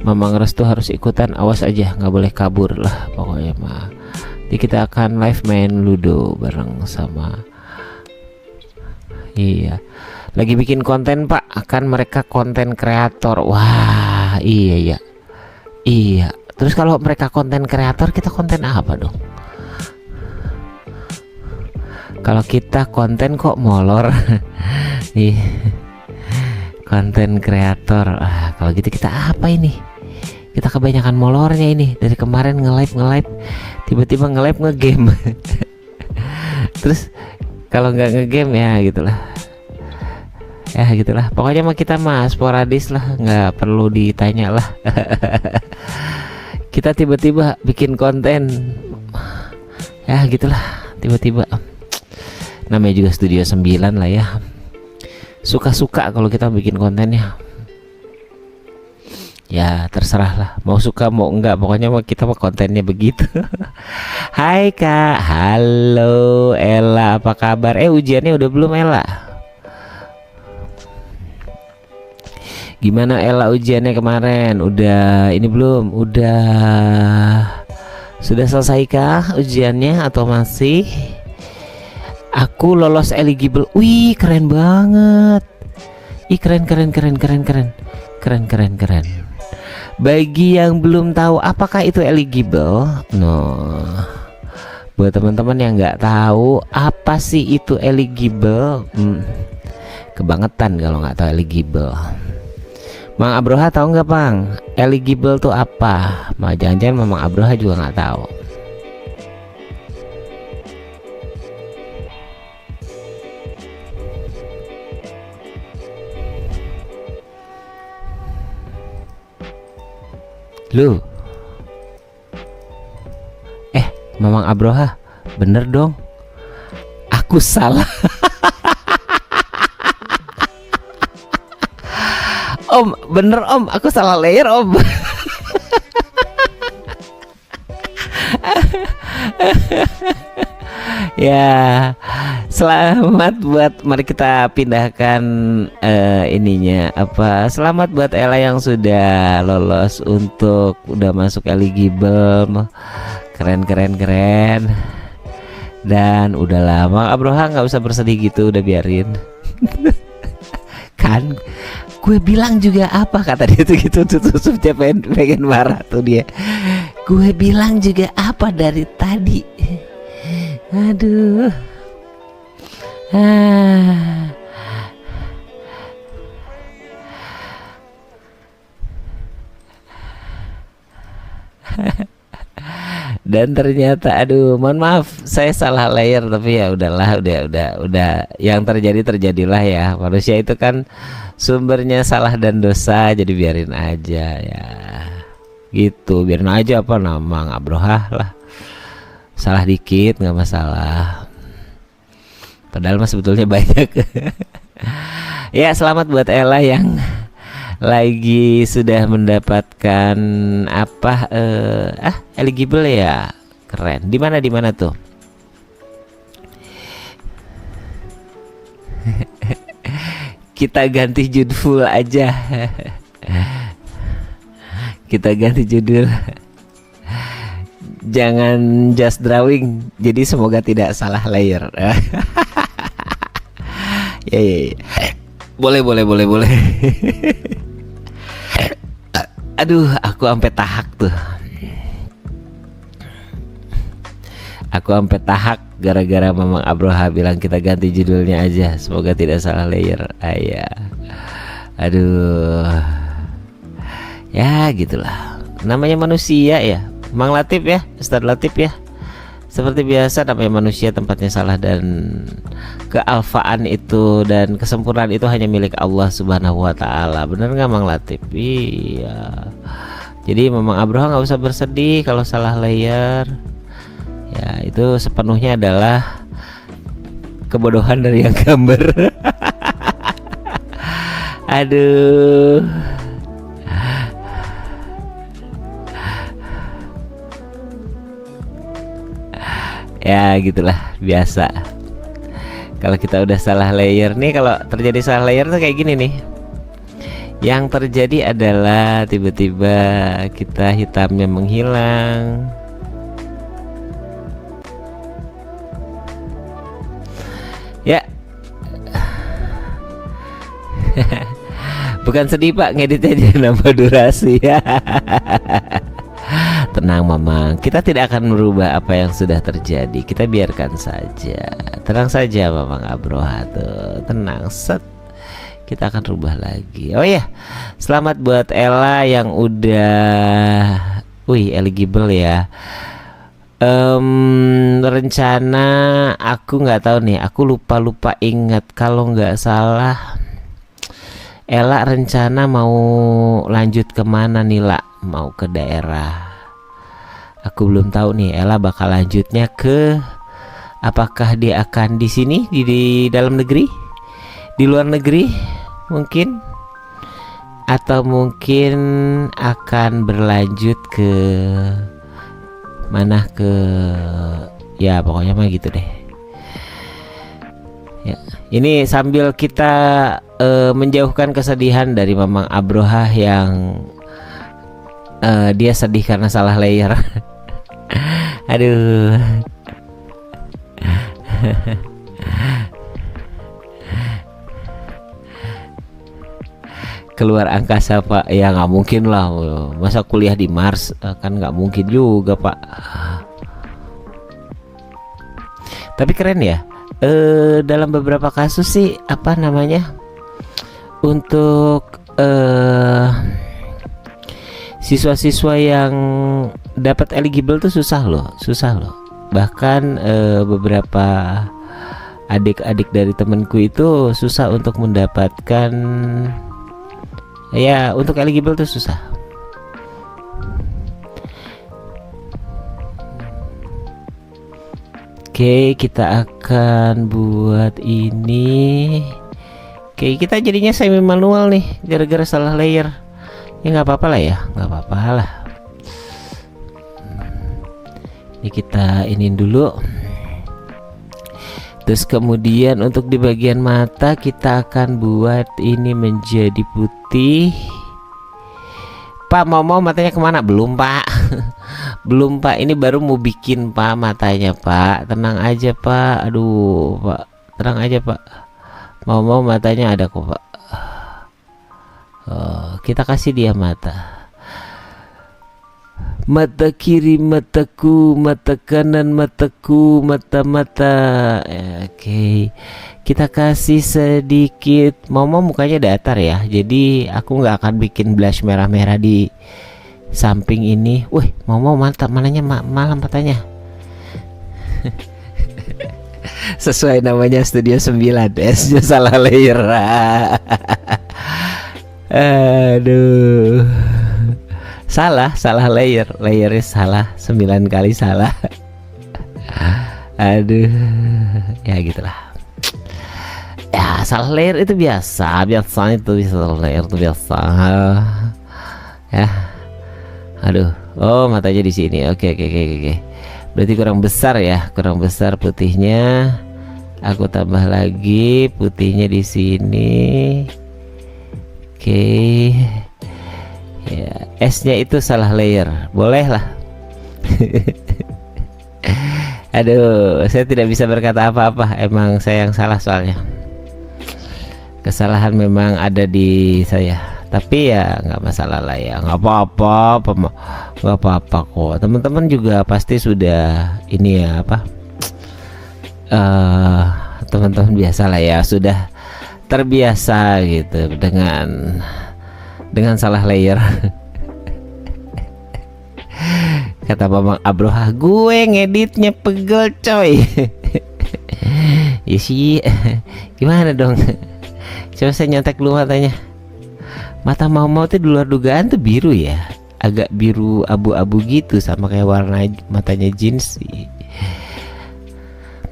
Mamang Restu harus ikutan, awas aja, nggak boleh kabur lah pokoknya mah. Jadi kita akan live main ludo bareng sama. Iya, lagi bikin konten Pak, akan mereka konten kreator. Wah iya. Terus kalau mereka konten kreator, kita konten apa dong? Kalau kita konten kok molor. Konten kreator. Kalau gitu kita apa ini? Kita kebanyakan molornya ini. Dari kemarin nge-live, tiba-tiba nge-live nge-game. Terus kalau nggak nge-game ya gitulah. Pokoknya mah kita sporadis lah, nggak perlu ditanya lah. Kita tiba-tiba bikin konten. Ya gitulah, tiba-tiba. Namanya juga Studio 9 lah ya. Suka-suka kalau kita bikin kontennya. Ya terserah lah, mau suka mau enggak, pokoknya kita kontennya begitu. Hai Kak, halo Ella, apa kabar? Ujiannya udah belum Ella? Gimana Ella ujiannya kemarin? Udah ini belum? Sudah selesai kah ujiannya atau masih? Aku lolos eligible. Wih keren banget. Keren. Bagi yang belum tahu apakah itu eligible, buat teman-teman yang nggak tahu apa sih itu eligible, kebangetan kalau nggak tahu eligible. Mang Abroha tahu nggak Bang? Eligible tuh apa? Jangan-jangan Mang Abroha juga nggak tahu. Lu Mamang Abroha, bener dong, aku salah. Om, bener Om, aku salah layer Om. Ya, selamat buat, mari kita pindahkan ininya apa. Selamat buat Ella yang sudah lolos untuk udah masuk eligible. Keren. Dan udah lama Abroha nggak usah bersedih gitu, udah biarin. Kan gue bilang juga apa kata dia tuh gitu, tutupnya pengen marah tuh dia. Gue bilang juga apa dari tadi. Aduh. Dan ternyata mohon maaf saya salah layer, tapi ya udahlah, udah yang terjadilah ya. Manusia itu kan sumbernya salah dan dosa, jadi biarin aja ya. Gitu, biarin aja apa nama Abroha lah. Salah dikit nggak masalah. padahal mah sebetulnya banyak. Ya, selamat buat Ella yang lagi sudah mendapatkan apa eligible ya. Keren. Di mana tuh? Kita ganti judul aja. Kita ganti judul. Jangan just drawing. Jadi semoga tidak salah layer. Ya. Boleh. Aduh, aku sampai tahak tuh. Aku sampai tahak gara-gara Mamang Abroha bilang kita ganti judulnya aja. Semoga tidak salah layer. Ayah. Aduh. Ya gitulah. Namanya manusia ya. Mang Latif ya, Ustadz Latif ya. Seperti biasa namanya manusia tempatnya salah, dan kealfaan itu dan kesempurnaan itu hanya milik Allah Subhanahu wa taala. Bener nggak Mang Latif? Iya. Jadi Mamang Abroha nggak usah bersedih kalau salah layer. Ya, itu sepenuhnya adalah kebodohan dari yang gambar. Aduh. Ya gitulah, biasa. Kalau kita udah salah layer nih, kalau terjadi salah layer tuh kayak gini nih. Yang terjadi adalah tiba-tiba kita hitamnya menghilang. Ya. Bukan sedih Pak, ngeditnya jadi nambah durasi. Tenang Mamang, kita tidak akan merubah apa yang sudah terjadi. Kita biarkan saja. Tenang saja Mamang Abroha tuh. Tenang, set. Kita akan rubah lagi. Oh ya, selamat buat Ella yang udah eligible ya. Rencana aku nggak tahu nih, aku lupa ingat. Kalau nggak salah Ella rencana mau lanjut kemana nih lah? Mau ke daerah, aku belum tahu nih. Ella bakal lanjutnya ke, apakah dia akan di sini di dalam negeri, di luar negeri mungkin, atau mungkin akan berlanjut ke mana, ke ya pokoknya mah gitu deh ya. Ini sambil kita menjauhkan kesedihan dari Mamang Abroha yang dia sedih karena salah layer. Aduh. Keluar angkasa Pak, ya nggak mungkin lah, masa kuliah di Mars, kan nggak mungkin juga Pak. Tapi keren ya, dalam beberapa kasus sih apa namanya, untuk siswa-siswa yang dapat eligible tuh susah loh. Bahkan beberapa adik-adik dari temanku itu susah untuk mendapatkan, ya untuk eligible tuh susah. Oke, kita akan buat ini. Oke, kita jadinya semi manual nih gara-gara salah layer. Ya nggak apa-apa lah ya, nggak apa-apa lah. Ini kita iniin dulu. Terus kemudian untuk di bagian mata kita akan buat ini menjadi putih. Pak, mau matanya kemana? Belum Pak. Belum Pak, ini baru mau bikin Pak matanya Pak. Tenang aja Pak. Aduh Pak, tenang aja Pak. Mau matanya ada kok Pak. Kita kasih dia mata. Mata kiri mataku, mata kanan mataku, mata-mata. Oke. Kita kasih sedikit. Mau mukanya datar ya. Jadi aku nggak akan bikin blush merah-merah di samping ini. Wih, mau mata mananya malam matanya. Sesuai namanya Studio 9, S-nya salah layer. Aduh. Salah layernya salah, 9 kali salah. Aduh, ya gitulah. salah layer itu biasa, biasanya itu bisa salah layer itu biasa. Ya, aduh, oh matanya di sini. Oke, oke, oke, oke. Berarti kurang besar ya, kurang besar putihnya. Aku tambah lagi putihnya di sini. Oke, ya, S-nya itu salah layer, boleh lah. Aduh, saya tidak bisa berkata apa-apa. Emang saya yang salah soalnya. Kesalahan memang ada di saya. Tapi ya nggak masalah lah ya. Nggak apa-apa, nggak apa-apa kok. Teman-teman juga pasti sudah ini ya apa? Teman-teman biasa lah ya. Sudah terbiasa gitu dengan salah layer. Kata Bambang Abroha, gue ngeditnya pegel coy. Ya sih, gimana dong? Coba saya nyontek dulu matanya. Mata mau tuh di luar dugaan tuh biru ya, agak biru abu-abu gitu, sama kayak warna matanya jeans sih.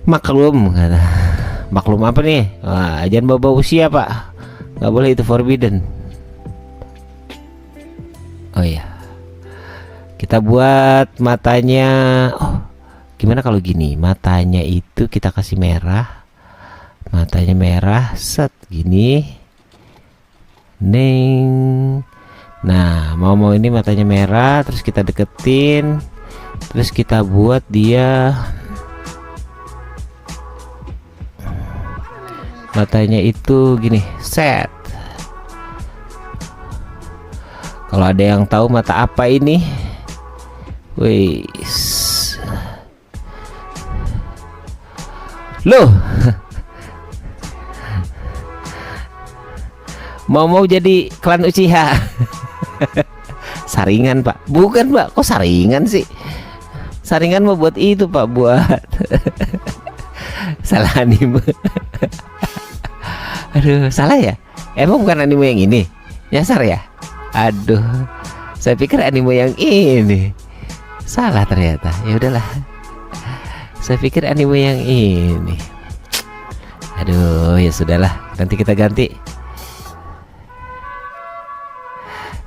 Maklum kata. Maklum apa nih? Wah, jangan bawa usia pak, nggak boleh, itu forbidden. Oh iya, kita buat matanya. Oh, gimana kalau gini? Matanya itu kita kasih merah. Matanya merah, set gini. Neng. Nah, mau ini matanya merah, terus kita deketin. Terus kita buat dia matanya itu gini, set. Kalau ada yang tahu mata apa ini? Wih, loh, mau jadi klan Uchiha. Saringan pak, bukan pak, kok saringan sih? Saringan mau buat itu pak, buat salah anime. Aduh, salah ya? Emang bukan anime yang ini? Nyasar ya? Aduh, saya pikir anime yang ini. Salah ternyata. Ya udahlah. Saya pikir anime yang ini. Aduh, ya sudahlah. Nanti kita ganti.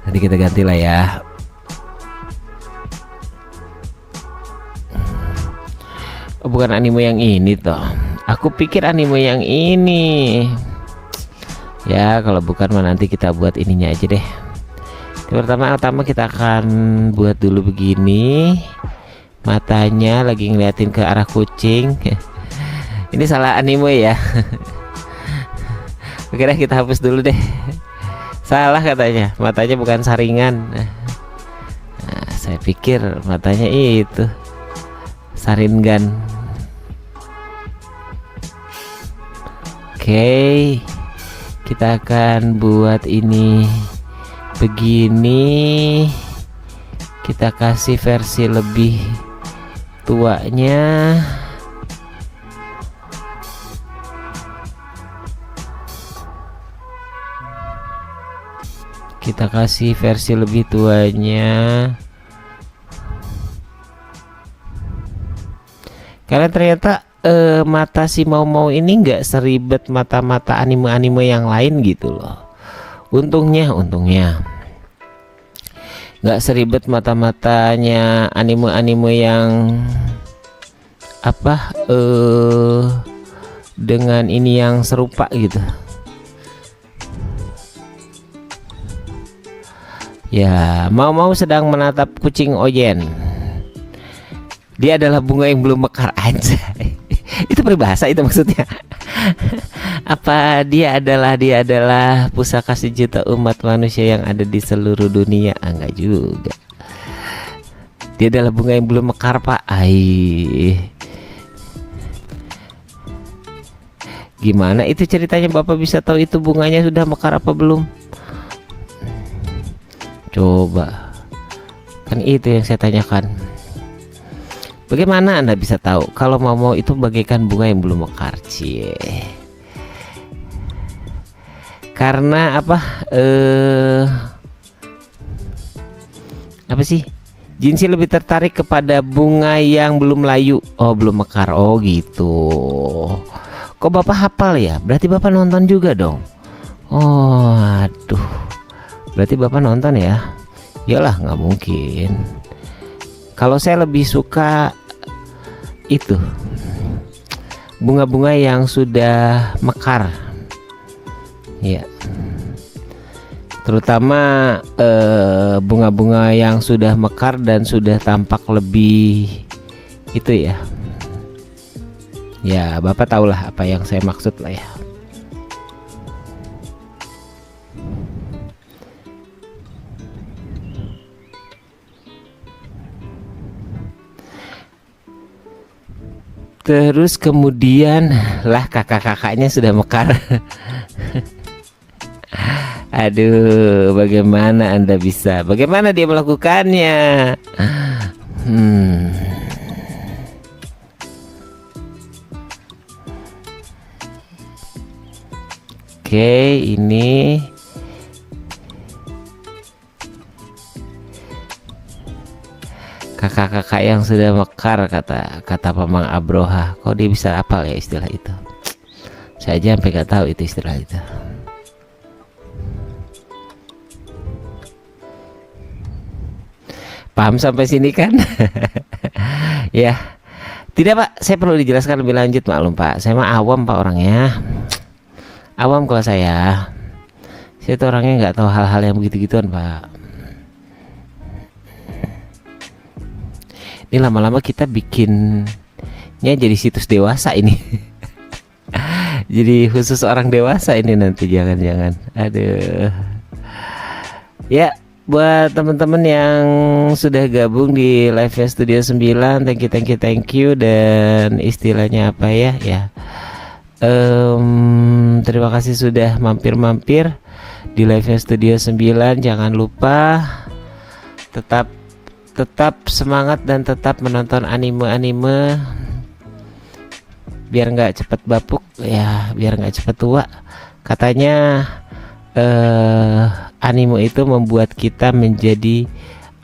Nanti kita ganti lah ya. Oh, bukan anime yang ini toh. Aku pikir anime yang ini. Ya, kalau bukan mah nanti kita buat ininya aja deh. Pertama kita akan buat dulu begini. Matanya lagi ngeliatin ke arah kucing. Ini salah anime ya. Oke deh, kita hapus dulu deh. Salah katanya, matanya bukan saringan. Nah, saya pikir matanya itu saringan. Oke, kita akan buat ini begini. Kita kasih versi lebih tuanya. Kita kasih versi lebih tuanya. Karena ternyata mata si mau ini nggak seribet mata-mata anime-anime yang lain gitu loh. Untungnya nggak seribet mata-matanya anime-anime yang apa dengan ini yang serupa gitu. Ya, mau sedang menatap kucing Oyen. Dia adalah bunga yang belum mekar aja. Itu peribahasa itu maksudnya. Apa dia adalah pusaka sejuta umat manusia yang ada di seluruh dunia? Enggak juga. Dia adalah bunga yang belum mekar, Pak. Gimana itu ceritanya? Bapak bisa tahu itu bunganya sudah mekar apa belum? Coba. Kan itu yang saya tanyakan. Bagaimana Anda bisa tahu kalau mau itu bagaikan bunga yang belum mekar? Cie. Karena apa? Apa sih? Jinsi lebih tertarik kepada bunga yang belum layu. Oh, belum mekar. Oh, gitu. Kok Bapak hafal ya? Berarti Bapak nonton juga dong. Oh, aduh. Berarti Bapak nonton ya? Iyalah, nggak mungkin. Kalau saya lebih suka itu bunga-bunga yang sudah mekar. Ya. Terutama bunga-bunga yang sudah mekar dan sudah tampak lebih itu ya. Ya, Bapak tahulah apa yang saya maksud lah ya. Terus kemudian lah kakak-kakaknya sudah mekar. Aduh, bagaimana Anda bisa? Bagaimana dia melakukannya? Oke, ini kakak-kakak yang sudah mekar, kata Pamang Abroha. Kok dia bisa apal ya istilah itu? Saya aja sampai gak tahu itu istilah itu. Paham sampai sini kan? Ya, tidak Pak, saya perlu dijelaskan lebih lanjut, maklum Pak. Saya mah awam Pak orangnya. Awam kalau saya tuh orangnya nggak tahu hal-hal yang begitu-gituan Pak. Ini lama-lama kita bikinnya jadi situs dewasa ini. Jadi khusus orang dewasa ini nanti, jangan-jangan. Aduh. Ya, buat teman-teman yang sudah gabung di live Studio 9, thank you. Dan istilahnya apa ya? Terima kasih sudah mampir-mampir di live Studio 9. Jangan lupa tetap semangat dan tetap menonton anime biar nggak cepat bapuk ya, biar nggak cepat tua. Katanya anime itu membuat kita menjadi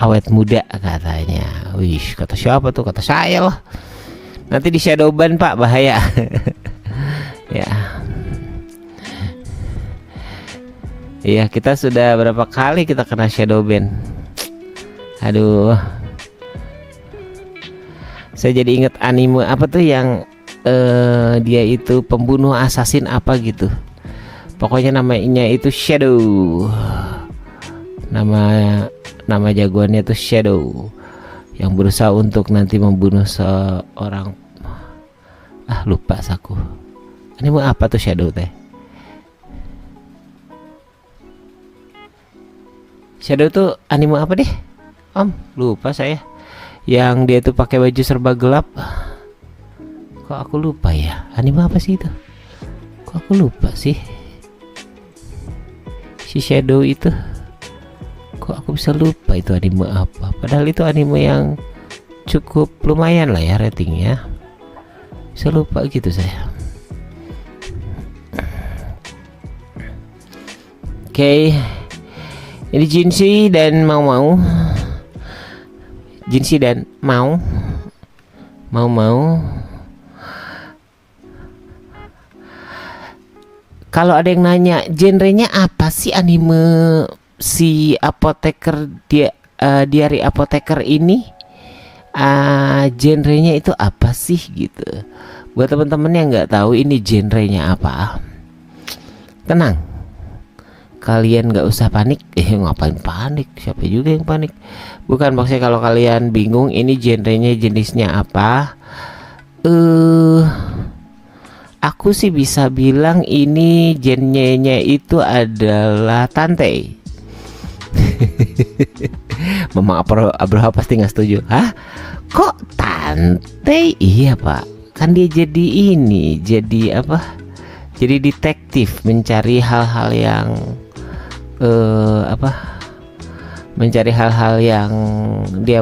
awet muda katanya. Wih, kata siapa tuh? Kata saya lah. Nanti di shadow ban Pak, bahaya. Ya. Iya, kita sudah berapa kali kita kena shadow ban. Aduh. Saya jadi inget anime apa tuh yang dia itu pembunuh assassin apa gitu. Pokoknya namanya itu Shadow. Nama jagoannya itu Shadow, yang berusaha untuk nanti membunuh seorang, lupa saku. Anime apa tuh Shadow teh? Shadow tuh anime apa deh? Lupa saya. Yang dia tuh pakai baju serba gelap. Kok aku lupa ya? Anime apa sih itu? Kok aku lupa sih? Si Shadow itu. Kok aku bisa lupa itu anime apa? Padahal itu anime yang cukup lumayan lah ya ratingnya. Bisa lupa gitu saya. Oke, ini Jinsi dan mau Jinsi dan mau kalau ada yang nanya genrenya apa sih anime si apoteker diary apoteker ini, genrenya itu apa sih gitu. Buat teman-teman yang nggak tahu ini genrenya apa, tenang, kalian nggak usah panik. Ngapain panik? Siapa juga yang panik? Bukan, maksudnya kalau kalian bingung ini genrenya jenisnya apa, aku sih bisa bilang ini genrenya itu adalah tante. Mama Abraha pasti nggak setuju. Hah? Kok tante? Iya Pak, kan dia jadi ini, jadi apa? Jadi detektif, mencari hal-hal yang mencari hal-hal yang dia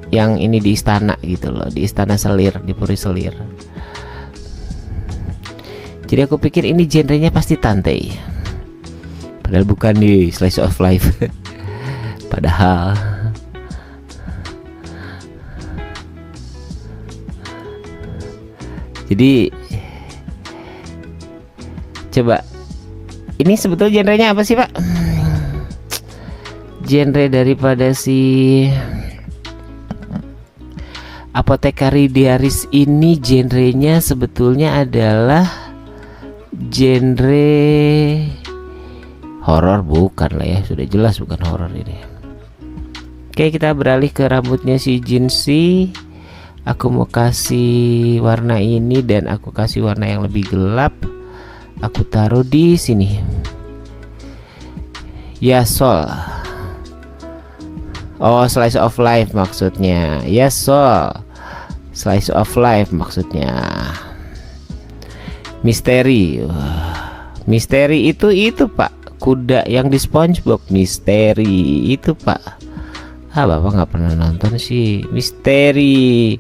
yang ini di istana gitu loh, di istana selir, di puri selir. Jadi aku pikir ini genrenya pasti tante, padahal bukan di slice of life. Padahal jadi Coba, ini sebetulnya genrenya apa sih Pak? Genre daripada si Apothecary Diaries ini genrenya sebetulnya adalah genre horor, bukan lah ya, sudah jelas bukan horor ini. Oke, kita beralih ke rambutnya si Jinsi. Aku mau kasih warna ini dan aku kasih warna yang lebih gelap. Aku taruh di sini. Yasol. Oh, slice of life maksudnya. Yasol. Slice of life maksudnya. Misteri. Misteri itu Pak. Kuda yang di SpongeBob. Misteri itu Pak. Bapak nggak pernah nonton sih. Misteri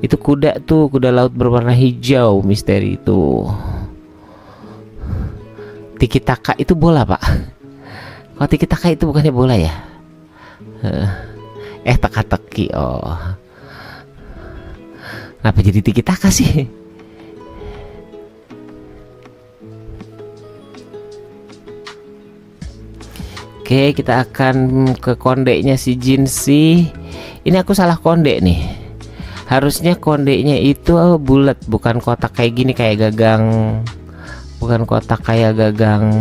itu kuda tuh, kuda laut berwarna hijau. Misteri itu. Tiki taka itu bola Pak. Kalau tiki taka itu bukannya bola ya? Teka-teki. Oh, kenapa jadi tiki taka sih? Oke, kita akan ke kondeknya si Jinsi. Ini aku salah kondek nih. Harusnya kondeknya itu bulat, bukan kotak kayak gini, kayak gagang. Bukan kotak kayak gagang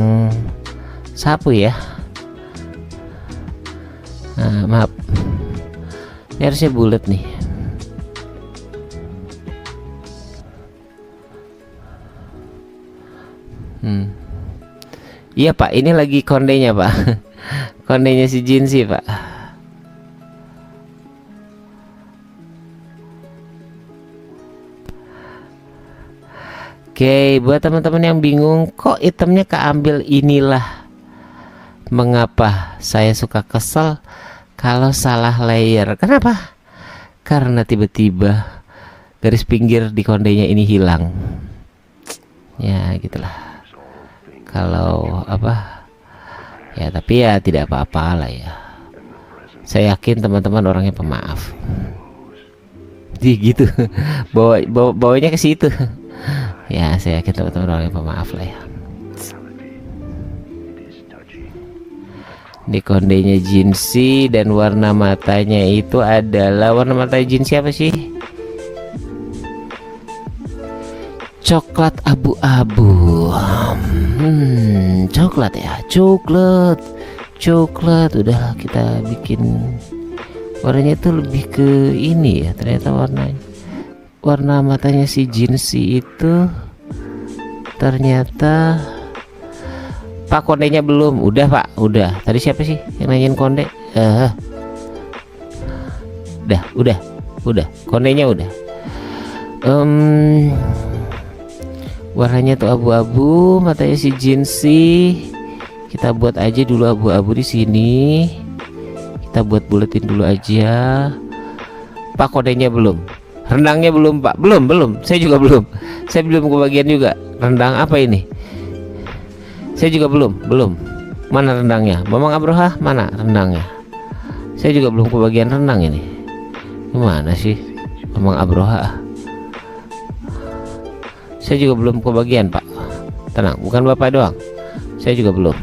sapu ya. Nah, maaf. Ini harusnya bulat nih. Iya Pak, ini lagi kondenya Pak. Kondenya si Jinsi Pak. Oke, buat teman-teman yang bingung kok itemnya keambil, inilah mengapa saya suka kesel kalau salah layer. Kenapa? Karena tiba-tiba garis pinggir di kondenya ini hilang. Ya gitulah. Kalau apa ya, tapi ya tidak apa-apa lah ya. Saya yakin teman-teman orangnya pemaaf. Jadi gitu. Bawanya ke situ. Ya, saya yakin teman-teman orangnya pemaaf lah ya. Di kondenya Jinsi dan warna matanya itu adalah, warna mata Jinsi apa sih? Coklat abu-abu. Coklat ya, coklat. Udahlah, kita bikin warnanya itu lebih ke ini ya. Ternyata warna matanya si Jinsi itu ternyata. Pak, kondenya belum. Udah Pak, udah. Tadi siapa sih yang nanyain konde? Udah. Kondenya udah. Warnanya tuh abu-abu, matanya si Jinsi. Kita buat aja dulu abu-abu di sini. Kita buat buletin dulu aja. Pak, kodenya belum. Rendangnya belum Pak. Belum. Saya juga belum. Saya belum kebagian juga. Rendang apa ini? Saya juga belum. Mana rendangnya? Mamang Abroha, mana rendangnya? Saya juga belum kebagian rendang ini. Gimana sih Mamang Abroha? Saya juga belum kebagian Pak. Tenang, bukan Bapak doang. Saya juga belum.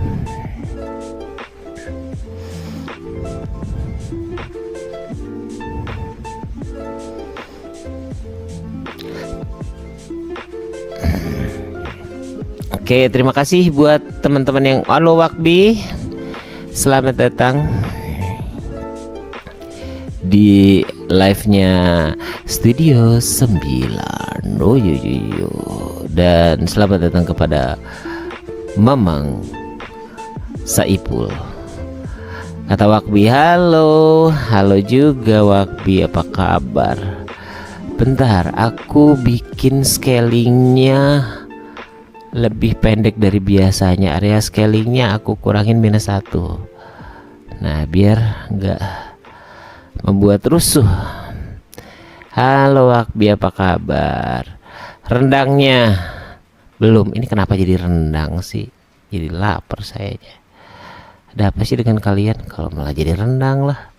Oke, terima kasih buat teman-teman yang halo Wakbi. Selamat datang di live-nya Studio 9. Oh yo. Dan selamat datang kepada Mamang Saipul. Kata Wakbi, halo juga Wakbi, apa kabar? Bentar, aku bikin scalingnya lebih pendek dari biasanya. Area scalingnya aku kurangin -1. Nah, biar enggak membuat rusuh. Halo Wakbi, apa kabar? Rendangnya belum. Ini kenapa jadi rendang sih? Jadi lapar saya. Ada apa sih dengan kalian? Kalau malah jadi rendang lah,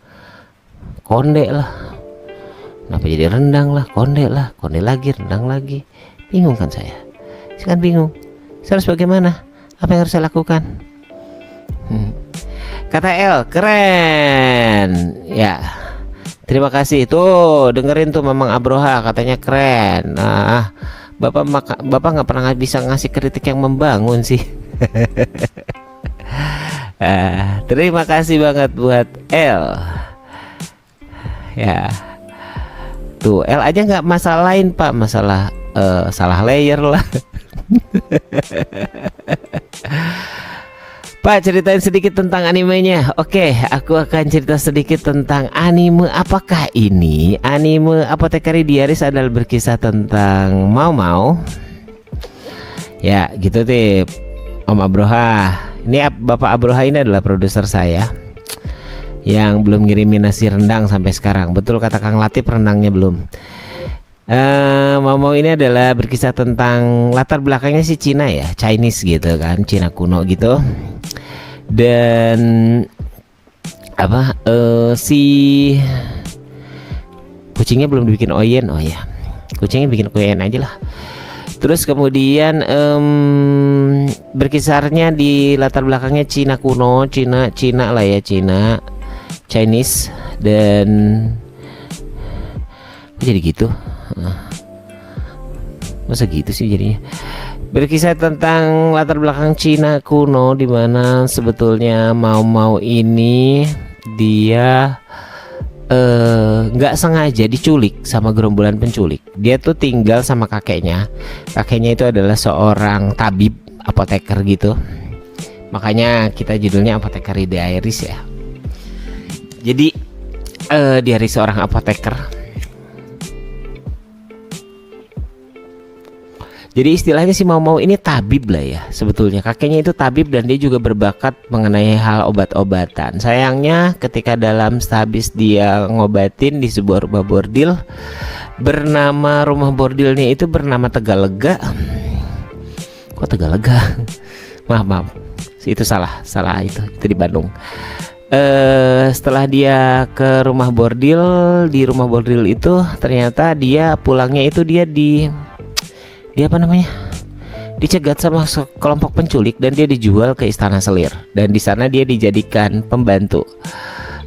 konde lah. Kenapa jadi rendang lah, konde lah, konde lagi, rendang lagi? Bingung kan saya. Saya kan bingung, saya harus bagaimana, apa yang harus saya lakukan? Kata L, keren ya. Terima kasih tuh, dengerin tuh Mamang Abroha, katanya keren. Nah, bapak nggak pernah bisa ngasih kritik yang membangun sih. Terima kasih banget buat L. Ya, tuh L aja nggak masalah lain Pak, masalah salah layer lah. Pak, ceritain sedikit tentang animenya. Oke, aku akan cerita sedikit tentang anime. Apakah ini anime Apothecary Diaries adalah berkisah tentang Mau. Ya, gitu tip Om Abroha. Ini Bapak Abroha ini adalah produser saya yang belum ngirimin nasi rendang sampai sekarang. Betul kata Kang Latif, rendangnya belum. Mau ini adalah berkisah tentang latar belakangnya si Cina ya, Chinese gitu kan, Cina kuno gitu. Dan apa si kucingnya belum dibikin Oyen. Oh ya, kucingnya bikin Oyen aja lah. Terus kemudian berkisarnya di latar belakangnya Cina kuno, Cina lah ya, Chinese. Dan jadi gitu, masa gitu sih jadinya. Berkisah tentang latar belakang Cina kuno, di mana sebetulnya Mau ini dia nggak sengaja diculik sama gerombolan penculik. Dia tuh tinggal sama kakeknya. Kakeknya itu adalah seorang tabib, apoteker gitu. Makanya kita judulnya Apothecary Diaries ya. Jadi diary seorang apoteker. Jadi istilahnya si Mau ini tabib lah ya. Sebetulnya kakeknya itu tabib dan dia juga berbakat mengenai hal obat-obatan. Sayangnya ketika dalam habis dia ngobatin di sebuah rumah bordil, rumah bordilnya itu bernama Tegalega. Kok Tegalega? Maaf. Itu salah itu di Bandung. Setelah dia ke rumah bordil, di rumah bordil itu ternyata dia pulangnya itu dia dicegat sama kelompok penculik dan dia dijual ke Istana Selir, dan di sana dia dijadikan pembantu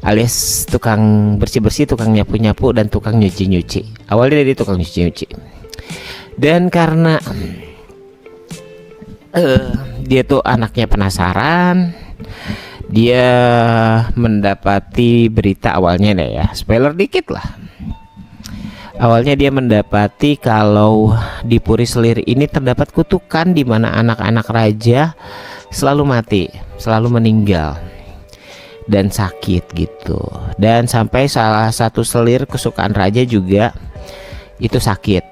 alias tukang bersih-bersih, tukang nyapu-nyapu dan tukang nyuci-nyuci. Awalnya dia tukang nyuci-nyuci, dan karena dia tuh anaknya penasaran, dia mendapati berita awalnya deh ya, spoiler dikit lah. Awalnya dia mendapati kalau di Puri Selir ini terdapat kutukan di mana anak-anak raja selalu mati, selalu meninggal dan sakit gitu. Dan sampai salah satu selir kesukaan raja juga itu sakit.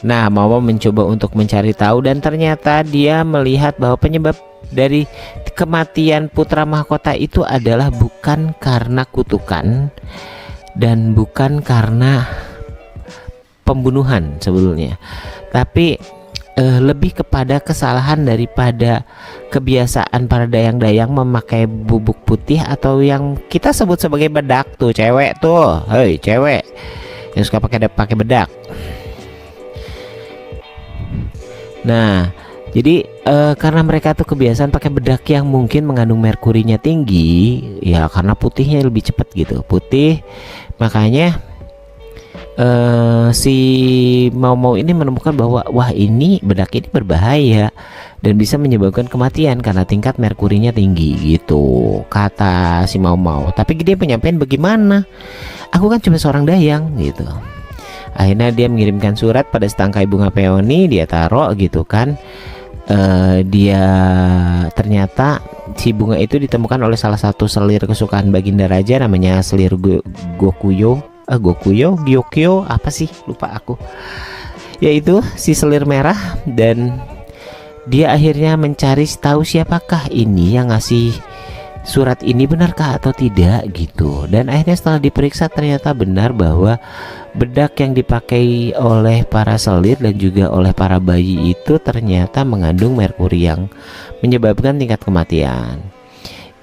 Nah, Mau mencoba untuk mencari tahu dan ternyata dia melihat bahwa penyebab dari kematian putra mahkota itu adalah bukan karena kutukan dan bukan karena pembunuhan sebetulnya, tapi lebih kepada kesalahan daripada kebiasaan para dayang-dayang memakai bubuk putih atau yang kita sebut sebagai bedak tuh, cewek tuh, hei cewek yang suka pakai bedak. Nah, jadi karena mereka tuh kebiasaan pakai bedak yang mungkin mengandung merkurinya tinggi, ya karena putihnya lebih cepat gitu, putih, makanya si Mau ini menemukan bahwa wah ini bedak ini berbahaya dan bisa menyebabkan kematian karena tingkat merkurinya tinggi gitu, kata si Mau. Tapi dia penyampaian bagaimana? Aku kan cuma seorang dayang gitu. Akhirnya dia mengirimkan surat pada setangkai bunga peoni, dia taruh gitu kan. Dia ternyata si bunga itu ditemukan oleh salah satu selir kesukaan Baginda Raja, namanya selir Gyokyo apa sih, lupa aku, yaitu si selir merah. Dan dia akhirnya mencari tahu siapakah ini yang ngasih surat ini, benarkah atau tidak gitu. Dan akhirnya setelah diperiksa ternyata benar bahwa bedak yang dipakai oleh para selir dan juga oleh para bayi itu ternyata mengandung merkuri yang menyebabkan tingkat kematian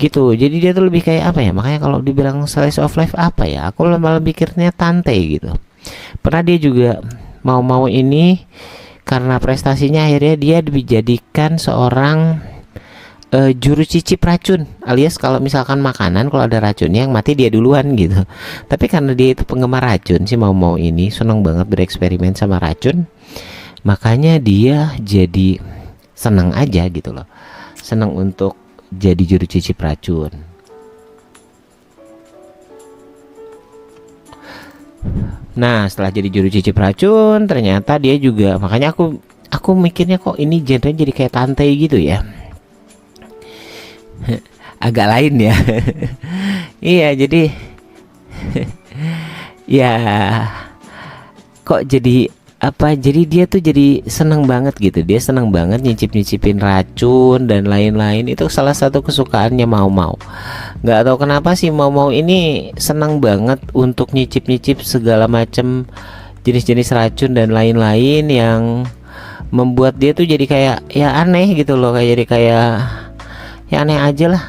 gitu. Jadi dia tuh lebih kayak apa ya, makanya kalau dibilang slice of life apa ya, aku malah pikirnya tante gitu. Pernah dia juga Mau ini karena prestasinya akhirnya dia dijadikan seorang juru cicip racun, alias kalau misalkan makanan kalau ada racunnya yang mati dia duluan gitu. Tapi karena dia itu penggemar racun, si mau ini seneng banget bereksperimen sama racun, makanya dia jadi seneng aja gitu loh, seneng untuk jadi juru cicip racun. Nah, setelah jadi juru cicip racun, ternyata dia juga, makanya aku mikirnya kok ini genre jadi kayak tante gitu ya. Agak lain ya. Iya, jadi ya kok jadi apa, jadi dia tuh jadi seneng banget gitu, dia seneng banget nyicip-nyicipin racun dan lain-lain. Itu salah satu kesukaannya mau nggak tahu kenapa sih mau ini seneng banget untuk nyicip-nyicip segala macam jenis-jenis racun dan lain-lain yang membuat dia tuh jadi kayak ya aneh gitu loh, kayak jadi kayak ya aneh aja lah.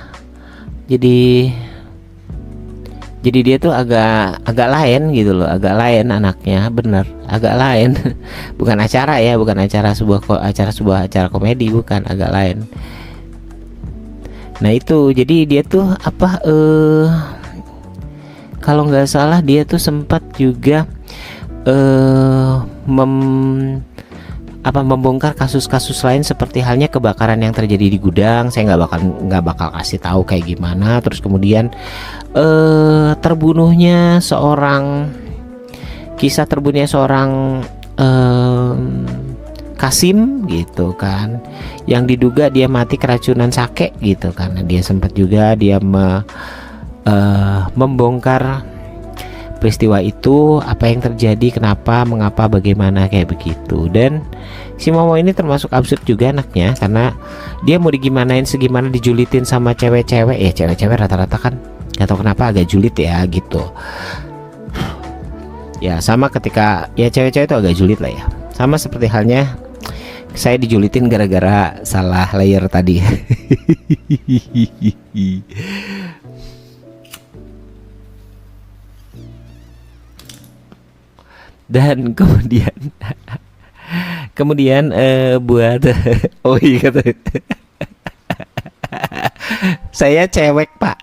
Jadi dia tuh agak lain gitu loh, agak lain anaknya, bener agak lain. Bukan acara ya, bukan acara sebuah acara komedi, bukan, agak lain. Nah itu jadi dia tuh apa kalau nggak salah dia tuh sempat juga membongkar kasus-kasus lain seperti halnya kebakaran yang terjadi di gudang. Saya nggak bakal kasih tahu kayak gimana. Terus kemudian kisah terbunuhnya seorang Kasim gitu kan, yang diduga dia mati keracunan sake gitu, karena dia sempat juga membongkar peristiwa itu, apa yang terjadi, kenapa, mengapa, bagaimana, kayak begitu. Dan si Momo ini termasuk absurd juga anaknya, karena dia mau digimanain segimana dijulitin sama cewek-cewek ya, cewek-cewek rata-rata kan nggak tahu kenapa agak julid ya gitu ya, sama ketika ya cewek-cewek itu agak julid lah ya, sama seperti halnya saya dijulitin gara-gara salah layer tadi. Dan kemudian buat oh iya kata saya cewek pak,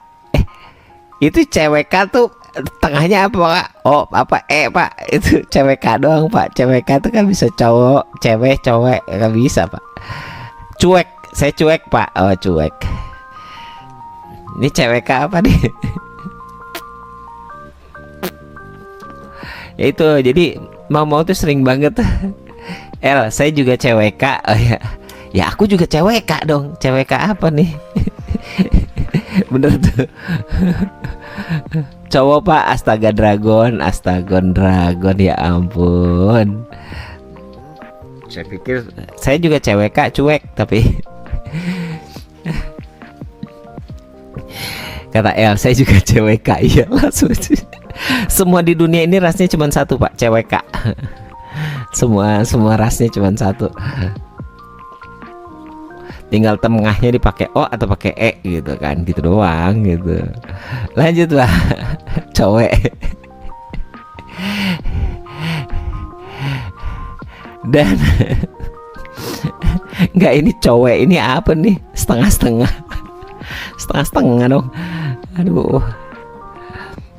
itu cewek tuh tengahnya apa pak? Oh apa pak, itu cewek doang pak. Cewek tuh kan bisa cowok, cewek, cowok, nggak bisa pak. Cuek, saya cuek pak. Oh cuek. Ini cewek apa nih? Ya itu, jadi mau tuh sering banget. Saya juga cewek. Oh ya, ya aku juga cewek dong. Cewek apa nih? Bener tuh. Cowok pak, astaga dragon ya ampun. Saya pikir saya juga cewek cuek, tapi kata saya juga cewek iya langsung. Semua di dunia ini rasnya cuma satu pak, cewek semua rasnya cuma satu, tinggal tengahnya dipakai O atau pakai E gitu kan, gitu doang gitu. Lanjut pak. Cowek. Dan enggak, ini cowek ini apa nih, setengah dong, aduh.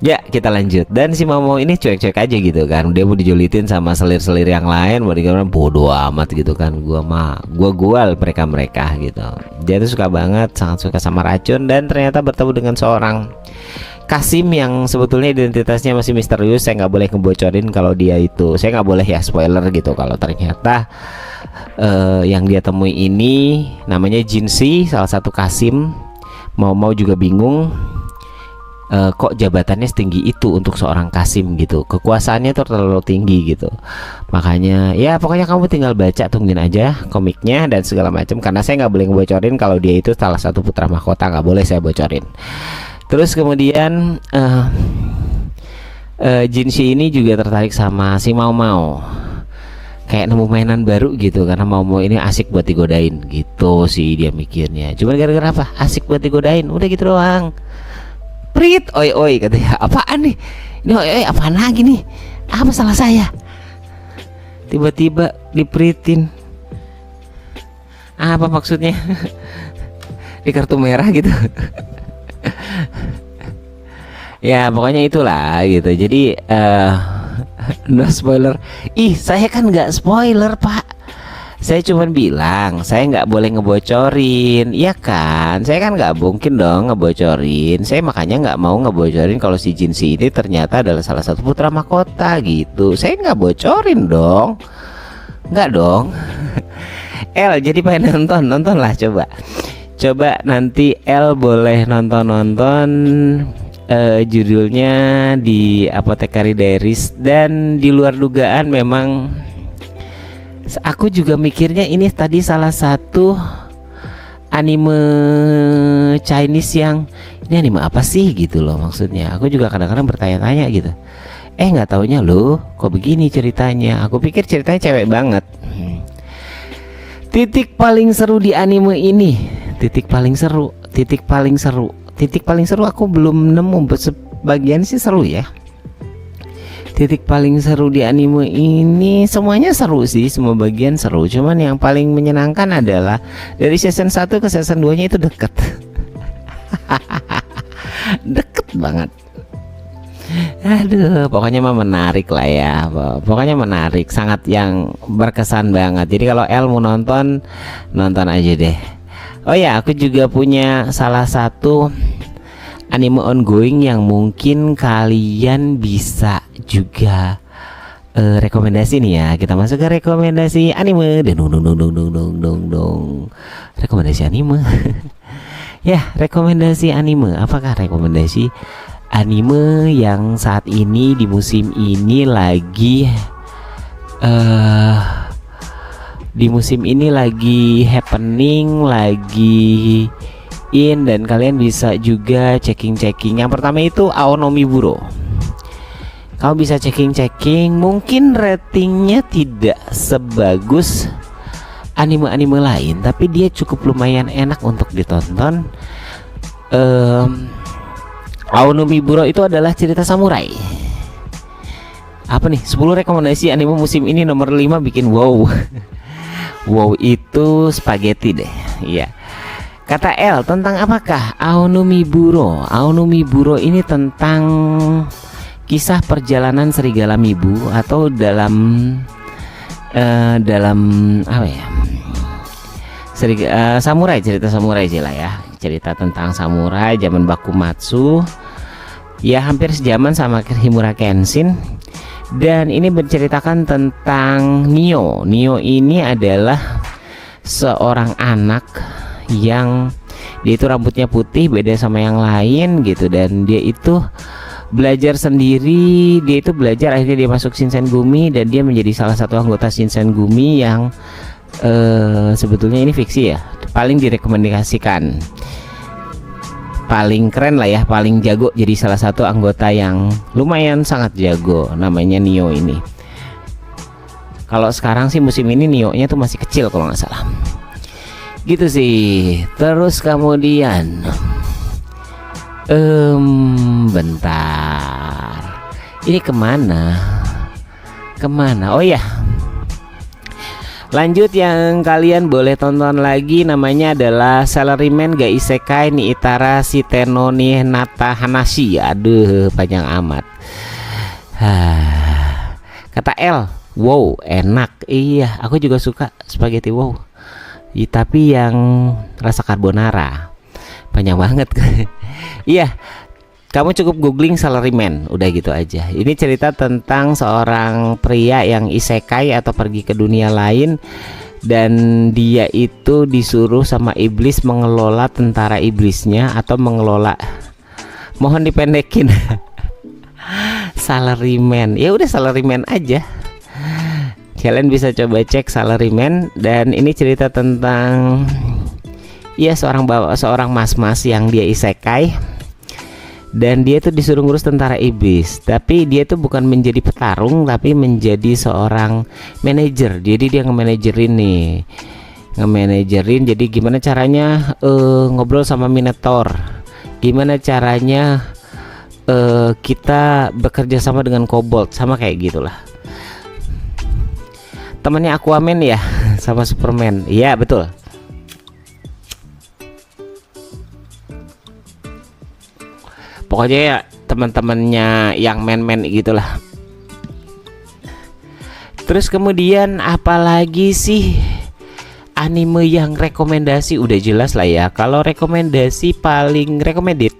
Ya kita lanjut. Dan si Momo ini cuek-cuek aja gitu kan, dia mau dijulitin sama selir-selir yang lain, mau dikatakan bodoh amat gitu kan. Gua mereka gitu. Dia tuh suka banget, sangat suka sama racun, dan ternyata bertemu dengan seorang Kasim yang sebetulnya identitasnya masih misterius. Saya nggak boleh ngebocorin kalau dia itu, saya nggak boleh ya spoiler gitu, kalau ternyata yang dia temui ini namanya Jinsi, salah satu Kasim. Mau juga bingung, kok jabatannya setinggi itu untuk seorang Kasim gitu, kekuasaannya tuh terlalu tinggi gitu. Makanya ya pokoknya kamu tinggal baca, tungguin aja komiknya dan segala macam, karena saya nggak boleh ngebocorin kalau dia itu salah satu putra mahkota, nggak boleh saya bocorin. Terus kemudian Jinshi ini juga tertarik sama si Mau, kayak nemu mainan baru gitu, karena Mau ini asik buat digodain gitu sih dia mikirnya. Cuma gara-gara apa asik buat digodain, udah gitu doang. Prit, oi katanya, apaan nih? Ini oi apaan lagi nih? Apa salah saya? Tiba-tiba Dipritin. Apa maksudnya? Di kartu merah gitu. Ya pokoknya itulah gitu. Jadi no spoiler. Ih, saya kan nggak spoiler, Pak. Saya cuma bilang saya nggak boleh ngebocorin, ya kan? Saya kan nggak mungkin dong ngebocorin. Saya makanya nggak mau ngebocorin kalau si Jinsi ini ternyata adalah salah satu putra mahkota gitu. Saya nggak bocorin dong, nggak dong. El jadi pengen nonton lah, coba nanti El boleh nonton judulnya di Apothecary Diaries. Dan di luar dugaan memang aku juga mikirnya ini tadi salah satu anime Chinese yang ini anime apa sih gitu loh, maksudnya aku juga kadang-kadang bertanya-tanya gitu. Nggak taunya loh kok begini ceritanya. Aku pikir ceritanya cewek banget. Titik paling seru di anime ini, titik paling seru aku belum nemu. Sebagian sih seru ya. Titik paling seru di anime ini semuanya seru sih, semua bagian seru. Cuman yang paling menyenangkan adalah dari season 1 ke season 2 nya itu deket. Deket banget. Aduh, pokoknya mah menarik lah ya. Pokoknya menarik, sangat yang berkesan banget. Jadi kalau El mau nonton aja deh. Oh ya, aku juga punya salah satu anime ongoing yang mungkin kalian bisa juga rekomendasi nih ya. Kita masuk ke rekomendasi anime. Rekomendasi anime. Ya, rekomendasi anime. Apakah rekomendasi anime yang saat ini di musim ini lagi happening, lagi in, dan kalian bisa juga checking. Yang pertama itu Aonomiburo. Kamu bisa checking. Mungkin ratingnya tidak sebagus anime-anime lain, tapi dia cukup lumayan enak untuk ditonton. Aonomiburo itu adalah cerita samurai. Apa nih 10 rekomendasi anime musim ini, nomor 5 bikin wow. Wow itu spaghetti deh. Iya. Kata El, tentang apakah Aonomiburo? Aonomiburo ini tentang kisah perjalanan serigala Mibu, atau dalam apa ya? Samurai, cerita samurai sih lah ya. Cerita tentang samurai zaman Bakumatsu. Ya hampir sejaman sama Himura Kenshin. Dan ini berceritakan tentang Nio. Nio ini adalah seorang anak yang dia itu rambutnya putih, beda sama yang lain gitu, dan dia itu belajar sendiri. Dia itu belajar, akhirnya dia masuk Shinsengumi dan dia menjadi salah satu anggota Shinsengumi yang sebetulnya ini fiksi ya, paling direkomendasikan, paling keren lah ya, paling jago, jadi salah satu anggota yang lumayan sangat jago, namanya Nio ini. Kalau sekarang sih musim ini Nio nya tuh masih kecil kalau nggak salah gitu sih. Terus kemudian bentar, ini kemana? Oh ya, lanjut yang kalian boleh tonton lagi, namanya adalah Salaryman ga Isekai ni Itara Shiteno ni Nata Hanashi. Aduh, panjang amat. Kata El, wow enak. Iya, aku juga suka spaghetti wow. Tapi yang rasa carbonara, panjang banget. Iya, kamu cukup googling Salaryman, udah gitu aja. Ini cerita tentang seorang pria yang isekai atau pergi ke dunia lain, dan dia itu disuruh sama iblis mengelola tentara iblisnya, atau mengelola, mohon dipendekin, Salaryman. Ya udah Salaryman aja. Kalian bisa coba cek Salaryman. Dan ini cerita tentang ya seorang mas-mas yang dia isekai, dan dia tuh disuruh ngurus tentara iblis, tapi dia tuh bukan menjadi petarung, tapi menjadi seorang manajer. Jadi dia nge-manajerin. Jadi gimana caranya ngobrol sama Minotaur, gimana caranya kita bekerja sama dengan kobold, sama kayak gitulah. temannya Aquaman ya sama Superman. Iya betul. Pokoknya ya teman-temannya yang men-men gitulah. Terus kemudian apalagi sih anime yang rekomendasi? Udah jelas lah ya. Kalau rekomendasi paling recommended,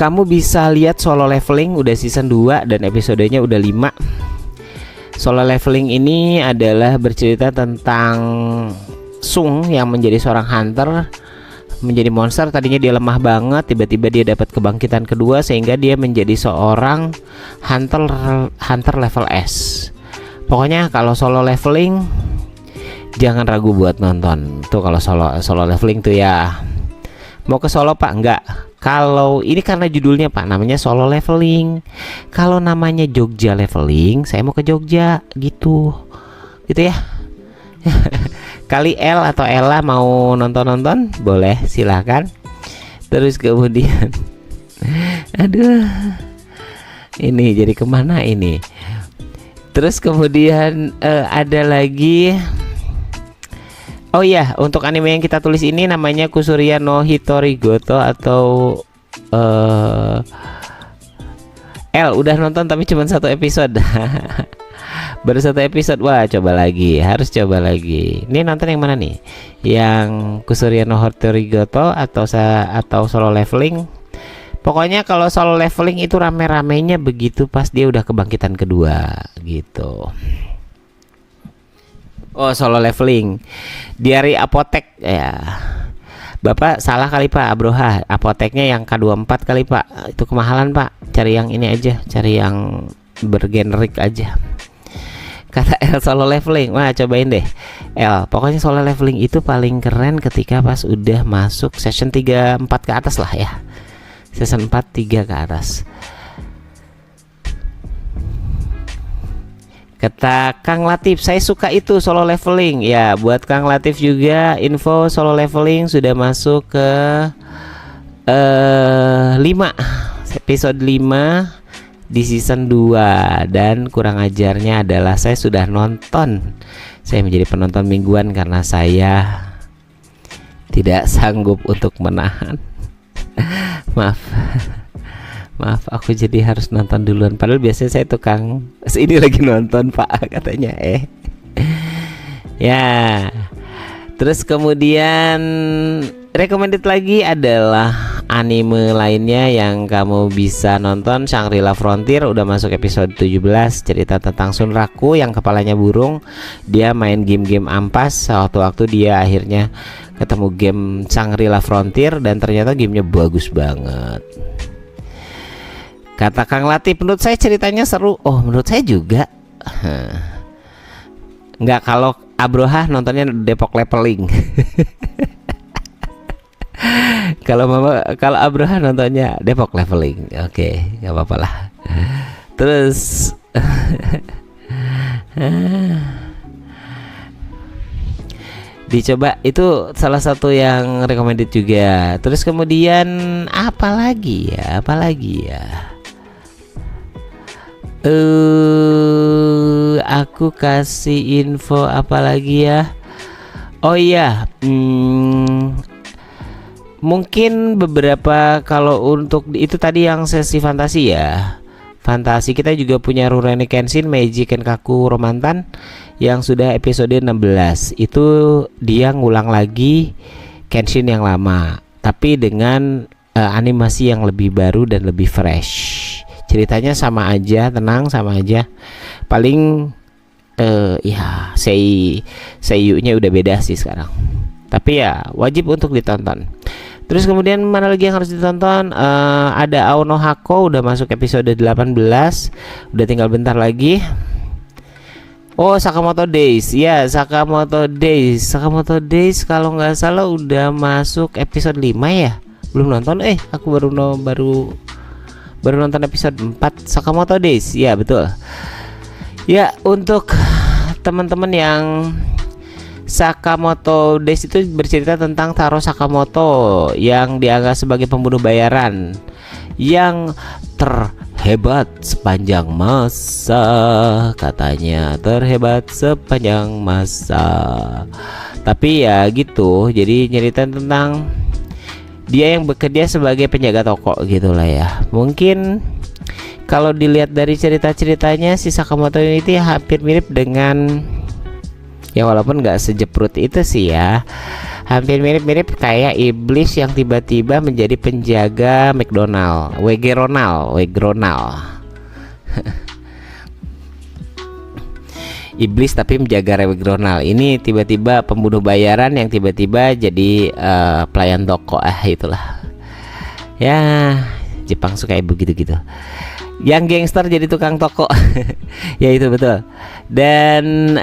kamu bisa lihat Solo Leveling udah season 2 dan episodenya udah 5. Solo Leveling ini adalah bercerita tentang Sung yang menjadi seorang hunter, menjadi monster. Tadinya dia lemah banget, tiba-tiba dia dapat kebangkitan kedua sehingga dia menjadi seorang hunter level S. Pokoknya kalau Solo Leveling jangan ragu buat nonton. Tuh kalau Solo Leveling tuh ya. Mau ke Solo Pak? Enggak. Kalau ini karena judulnya Pak namanya Solo Leveling. Kalau namanya Jogja Leveling, saya mau ke Jogja gitu. Gitu ya. Kali El atau Ella mau nonton-nonton, boleh silakan. Terus kemudian aduh. Ini jadi kemana ini? Terus kemudian ada lagi. Oh iya, untuk anime yang kita tulis ini namanya Kusuria no Hitorigoto atau L udah nonton tapi cuma 1 episode. Baru 1 episode. Wah, coba lagi, harus coba lagi. Ini nonton yang mana nih? Yang Kusuria no Hitorigoto atau Solo Leveling? Pokoknya kalau Solo Leveling itu rame-ramenya begitu pas dia udah kebangkitan kedua gitu. Oh, Solo Leveling. Diary Apotek ya. Bapak salah kali Pak Abroha. Apoteknya yang K24 kali Pak. Itu kemahalan Pak. Cari yang ini aja, cari yang bergenerik aja. Kata El Solo Leveling. Wah, cobain deh. El, pokoknya Solo Leveling itu paling keren ketika pas udah masuk season 3-4 ke atas lah ya. Season 4-3 ke atas. Kata Kang Latif, saya suka itu Solo Leveling. Ya, buat Kang Latif juga info Solo Leveling sudah masuk ke 5 episode 5 di season 2. Dan kurang ajarnya adalah saya sudah nonton. Saya menjadi penonton mingguan karena saya tidak sanggup untuk menahan. Maaf, aku jadi harus nonton duluan. Padahal biasanya saya tukang ini lagi nonton Pak katanya. Ya. Terus kemudian recommended lagi adalah anime lainnya yang kamu bisa nonton. Shangri-La Frontier udah masuk episode 17. Cerita tentang Sunraku yang kepalanya burung. Dia main game-game ampas. Waktu-waktu dia akhirnya ketemu game Shangri-La Frontier dan ternyata gamenya bagus banget. Kata Kang Latif, menurut saya ceritanya seru. Oh, menurut saya juga. Enggak, kalau Abroha nontonnya Depok Leveling. Kalau Abroha nontonnya Depok Leveling. Oke, nggak apa-apa lah. Terus dicoba, itu salah satu yang recommended juga. Terus kemudian apalagi ya? Aku kasih info apa lagi ya? Oh iya, mungkin beberapa, kalau untuk itu tadi yang sesi fantasi ya. Fantasi kita juga punya Rurouni Kenshin Meiji Kenkaku Romantan yang sudah episode 16. Itu dia ngulang lagi Kenshin yang lama, tapi dengan animasi yang lebih baru dan lebih fresh. Ceritanya sama aja, tenang, sama aja. Paling ya seiyunya udah beda sih sekarang. Tapi ya wajib untuk ditonton. Terus kemudian mana lagi yang harus ditonton? Ada Ao no Hako udah masuk episode 18. Udah tinggal bentar lagi. Oh, Sakamoto Days. Ya, Sakamoto Days kalau nggak salah udah masuk episode 5 ya. Belum nonton? Aku baru nonton episode 4 Sakamoto Days. Ya, betul. Ya, untuk teman-teman yang Sakamoto Days itu bercerita tentang Taro Sakamoto yang dianggap sebagai pembunuh bayaran yang terhebat sepanjang masa, katanya terhebat sepanjang masa. Tapi ya gitu, jadi nyeritain tentang dia yang bekerja sebagai penjaga toko gitulah ya. Mungkin kalau dilihat dari cerita-ceritanya si Sakamoto ini hampir mirip dengan, ya walaupun nggak sejeprut itu sih ya, hampir mirip-mirip kayak iblis yang tiba-tiba menjadi penjaga McDonald, WG Ronald. Iblis tapi menjaga WG Ronald. Ini tiba-tiba pembunuh bayaran yang tiba-tiba jadi pelayan toko, itulah. Ya, Jepang suka ibu gitu-gitu. Yang gangster jadi tukang toko. Ya itu betul. Dan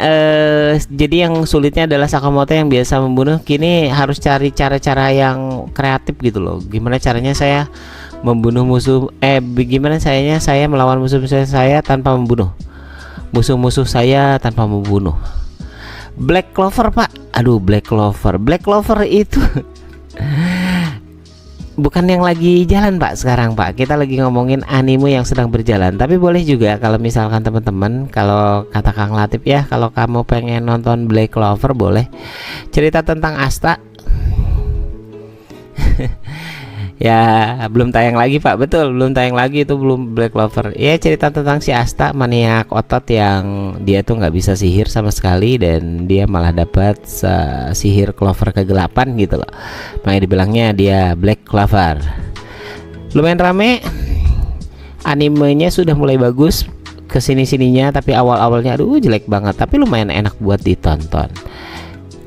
jadi yang sulitnya adalah Sakamoto yang biasa membunuh kini harus cari cara-cara yang kreatif gitu loh. Gimana caranya saya membunuh musuh, bagaimana caranya saya melawan musuh-musuh saya tanpa membunuh musuh-musuh saya tanpa membunuh. Black Clover pak, aduh Black Clover itu bukan yang lagi jalan pak sekarang pak. Kita lagi ngomongin anime yang sedang berjalan. Tapi boleh juga kalau misalkan teman-teman, kalau kata Kang Latif ya, kalau kamu pengen nonton Black Clover boleh. Cerita tentang Asta. Ya belum tayang lagi pak, betul belum tayang lagi, itu belum Black Clover. Ya cerita tentang si Asta, maniak otot yang dia tuh nggak bisa sihir sama sekali dan dia malah dapat sihir Clover kegelapan gitu loh. Makanya dibilangnya dia Black Clover. Lumayan rame, animenya sudah mulai bagus kesini-sininya, tapi awal-awalnya aduh jelek banget, tapi lumayan enak buat ditonton.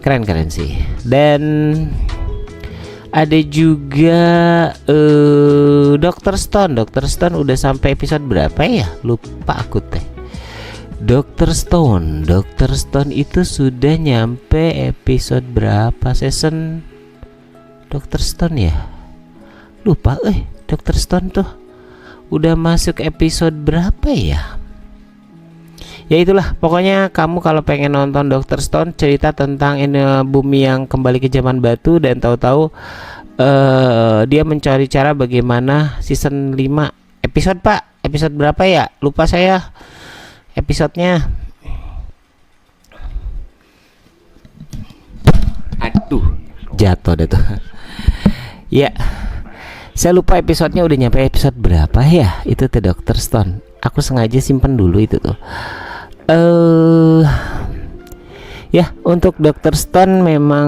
Keren sih. Dan ada juga Dr. Stone udah sampai episode berapa ya? Lupa aku teh. Dr. Stone itu sudah nyampe episode berapa season Dr. Stone ya? Lupa Dr. Stone tuh udah masuk episode berapa ya? Ya itulah, pokoknya kamu kalau pengen nonton Dr. Stone, cerita tentang bumi yang kembali ke zaman batu dan tahu-tahu dia mencari cara bagaimana season 5 episode pak, episode berapa ya? Lupa saya episodenya. Aduh, jatuh deh tuh. Ya, saya lupa episodenya udah nyampe episode berapa ya? Itu tuh Dr. Stone. Aku sengaja simpen dulu itu tuh. Ya untuk Dr. Stone memang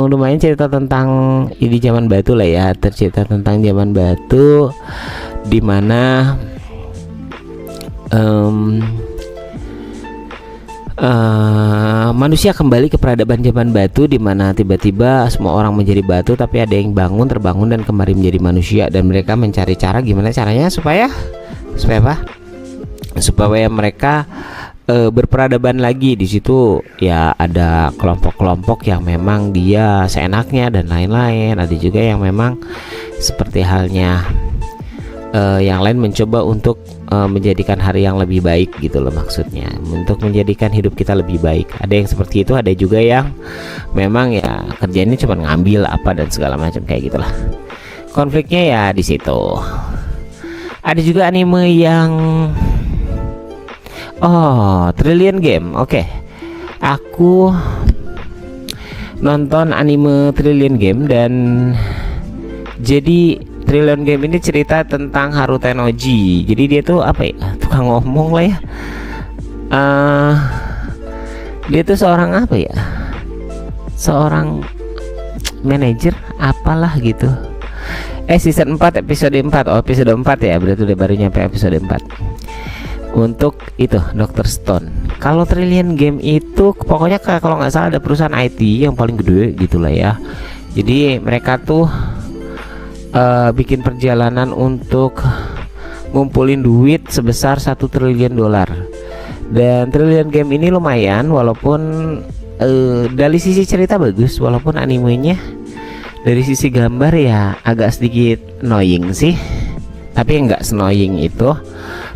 lumayan cerita tentang di zaman batu lah ya, tercerita tentang zaman batu dimana manusia kembali ke peradaban zaman batu, dimana tiba-tiba semua orang menjadi batu, tapi ada yang terbangun dan kembali menjadi manusia, dan mereka mencari cara gimana caranya supaya apa? Supaya mereka berperadaban lagi. Di situ ya ada kelompok-kelompok yang memang dia seenaknya dan lain-lain. Ada juga yang memang seperti halnya yang lain mencoba untuk menjadikan hari yang lebih baik gitu loh, maksudnya untuk menjadikan hidup kita lebih baik. Ada yang seperti itu, ada juga yang memang ya kerjanya cuma ngambil apa dan segala macam kayak gitulah. Konfliknya ya di situ. Ada juga anime yang Trillion Game. Oke. Aku nonton anime Trillion Game, dan jadi Trillion Game ini cerita tentang Haru Tennoji. Jadi dia tuh apa ya? Tukang ngomong lah ya. Dia tuh seorang apa ya? Seorang manajer apalah gitu. Season 4 episode 4. Episode 4 ya, berarti udah baru nyampe episode 4. Untuk itu Dr. Stone. Kalau Trillion Game itu pokoknya kalau nggak salah ada perusahaan IT yang paling gede gitulah ya. Jadi mereka tuh bikin perjalanan untuk ngumpulin duit sebesar 1 triliun dolar. Dan Trillion Game ini lumayan, walaupun dari sisi cerita bagus, walaupun animenya dari sisi gambar ya agak sedikit annoying sih. Tapi nggak annoying itu,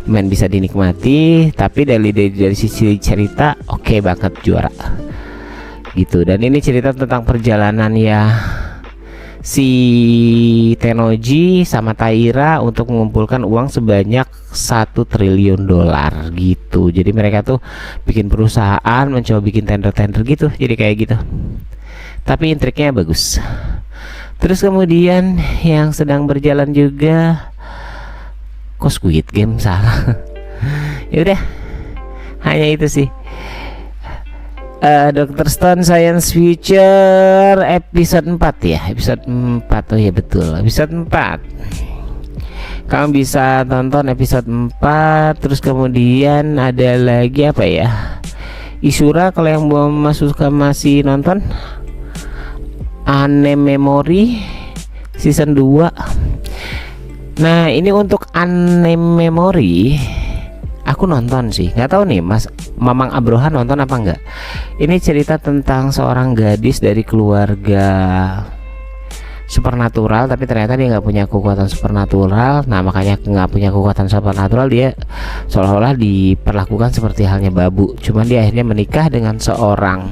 main bisa dinikmati. Tapi dari sisi cerita oke banget, juara gitu. Dan ini cerita tentang perjalanan ya si Tennoji sama Taira untuk mengumpulkan uang sebanyak 1 triliun dolar gitu. Jadi mereka tuh bikin perusahaan, mencoba bikin tender-tender gitu, jadi kayak gitu. Tapi intriknya bagus. Terus kemudian yang sedang berjalan juga, kok Squid Game salah. Ya udah, hanya itu sih. Dr. Stone Science Future episode 4 ya, episode 4. Oh ya betul, episode 4. Kamu bisa tonton episode 4. Terus kemudian ada lagi apa ya, Isura kalau yang belum masih nonton, Anememori season 2. Nah ini untuk Anememori aku nonton sih, nggak tahu nih Mas Mamang Abrohan nonton apa enggak. Ini cerita tentang seorang gadis dari keluarga supernatural, tapi ternyata dia nggak punya kekuatan supernatural. Nah makanya nggak punya kekuatan supernatural, dia seolah-olah diperlakukan seperti halnya babu. Cuman dia akhirnya menikah dengan seorang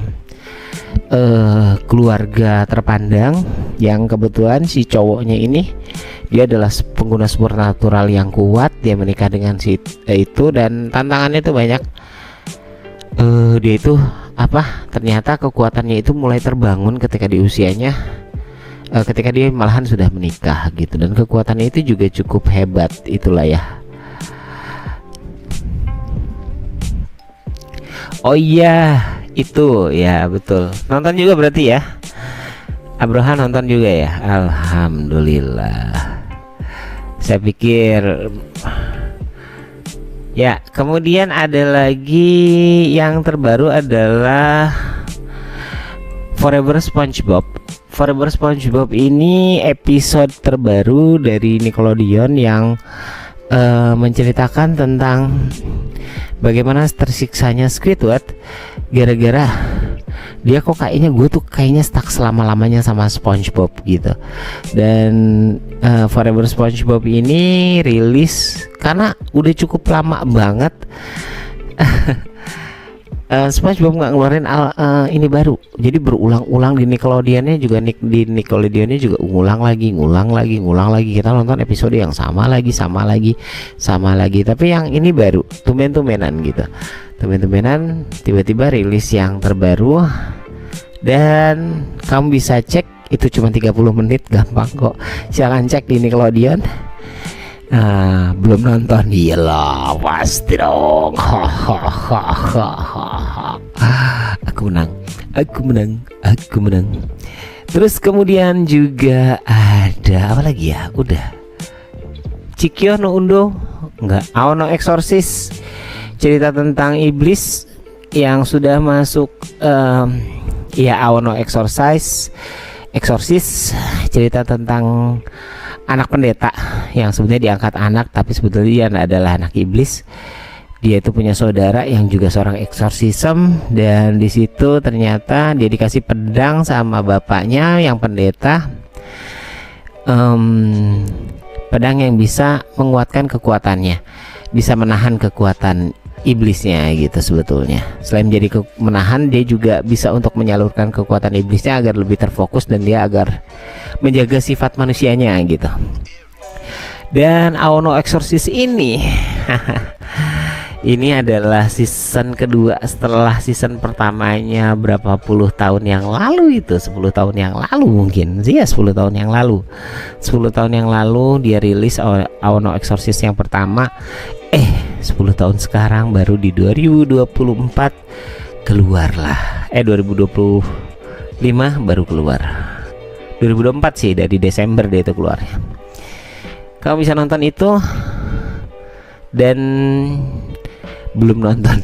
keluarga terpandang yang kebetulan si cowoknya ini dia adalah pengguna supernatural yang kuat. Dia menikah dengan si itu, dan tantangannya itu banyak. Dia itu ternyata kekuatannya itu mulai terbangun ketika di usianya, ketika dia malahan sudah menikah gitu, dan kekuatannya itu juga cukup hebat. Itulah ya. Oh iya, itu ya betul. Nonton juga berarti ya. Abrohan nonton juga ya. Alhamdulillah. Saya pikir ya. Kemudian ada lagi yang terbaru adalah Forever SpongeBob. Forever SpongeBob ini episode terbaru dari Nickelodeon yang menceritakan tentang bagaimana tersiksanya Squidward gara-gara dia kok kayaknya stuck selama-lamanya sama SpongeBob gitu. Dan Forever SpongeBob ini rilis karena udah cukup lama banget SpongeBob nggak ngeluarin ini baru. Jadi berulang-ulang di Nickelodeonnya juga, di Nickelodeonnya juga ngulang lagi. Kita nonton episode yang sama lagi. Tapi yang ini baru, tumben-tumbenan gitu. Tumben-tumbenan tiba-tiba rilis yang terbaru, dan kamu bisa cek itu cuma 30 menit, gampang kok. Silahkan cek di Nickelodeon. Belum nonton? Iyalah pasti dong. Aku menang. Terus kemudian juga ada apa lagi ya? Udah. Chikyo no Undo, enggak. Aono Exorcist, cerita tentang iblis yang sudah masuk. Ya, Aono Exorcist, cerita tentang anak pendeta yang sebenarnya diangkat anak, tapi sebetulnya dia adalah anak iblis. Dia itu punya saudara yang juga seorang eksorsism, dan di situ ternyata dia dikasih pedang sama bapaknya yang pendeta, pedang yang bisa menguatkan kekuatannya, bisa menahan kekuatan iblisnya gitu. Sebetulnya selain menjadi menahan, dia juga bisa untuk menyalurkan kekuatan iblisnya agar lebih terfokus dan dia agar menjaga sifat manusianya gitu. Dan Aono Exorcist ini ini adalah season kedua setelah season pertamanya berapa puluh tahun yang lalu, itu 10 tahun yang lalu mungkin sih ya, 10 tahun yang lalu dia rilis Aono Exorcist yang pertama. 10 tahun sekarang, baru di 2024 keluar lah. 2025 baru keluar. 2024 sih, dari Desember dia itu keluarnya. Kamu bisa nonton itu, dan belum nonton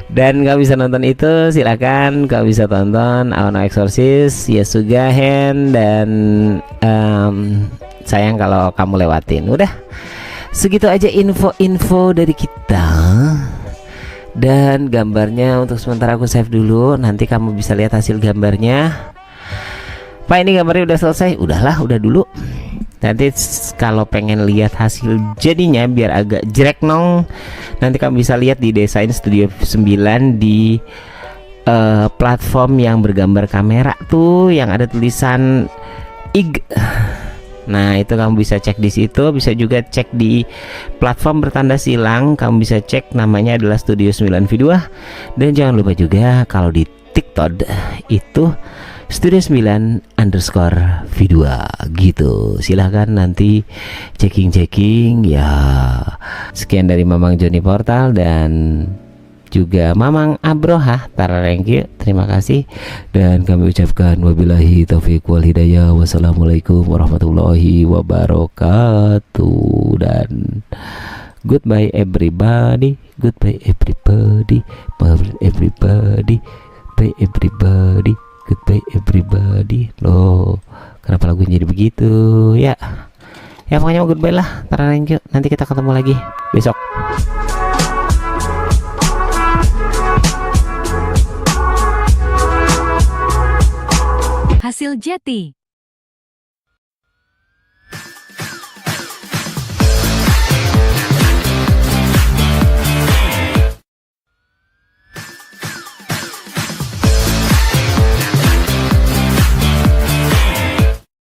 dan kamu bisa nonton itu, silakan kamu bisa tonton Aono Exorcist, Yasuga Hen, dan sayang kalau kamu lewatin. Udah segitu aja info dari kita, dan gambarnya untuk sementara aku save dulu, nanti kamu bisa lihat hasil gambarnya. Pak, ini gambarnya udah selesai? Udah dulu. Nanti kalau pengen lihat hasil jadinya biar agak jrek nong, nanti kamu bisa lihat di Desain Studio 9 di platform yang bergambar kamera tuh yang ada tulisan IG. Nah, itu kamu bisa cek di situ, bisa juga cek di platform bertanda silang, kamu bisa cek namanya adalah Studio 9 V2. Dan jangan lupa juga kalau di TikTok itu Studio 9 underscore V2 gitu. Silahkan nanti checking ya. Sekian dari Mamang Joni Portal dan juga Mamang Abroha Tararengki, terima kasih dan kami ucapkan wabillahi taufiq wal hidayah, wassalamualaikum warahmatullahi wabarakatuh dan goodbye everybody, goodbye everybody, bye everybody, goodbye everybody. Loh, kenapa lagunya jadi begitu ya? Ya pokoknya goodbye lah Tararengki, nanti kita ketemu lagi besok. Hasil Jeti.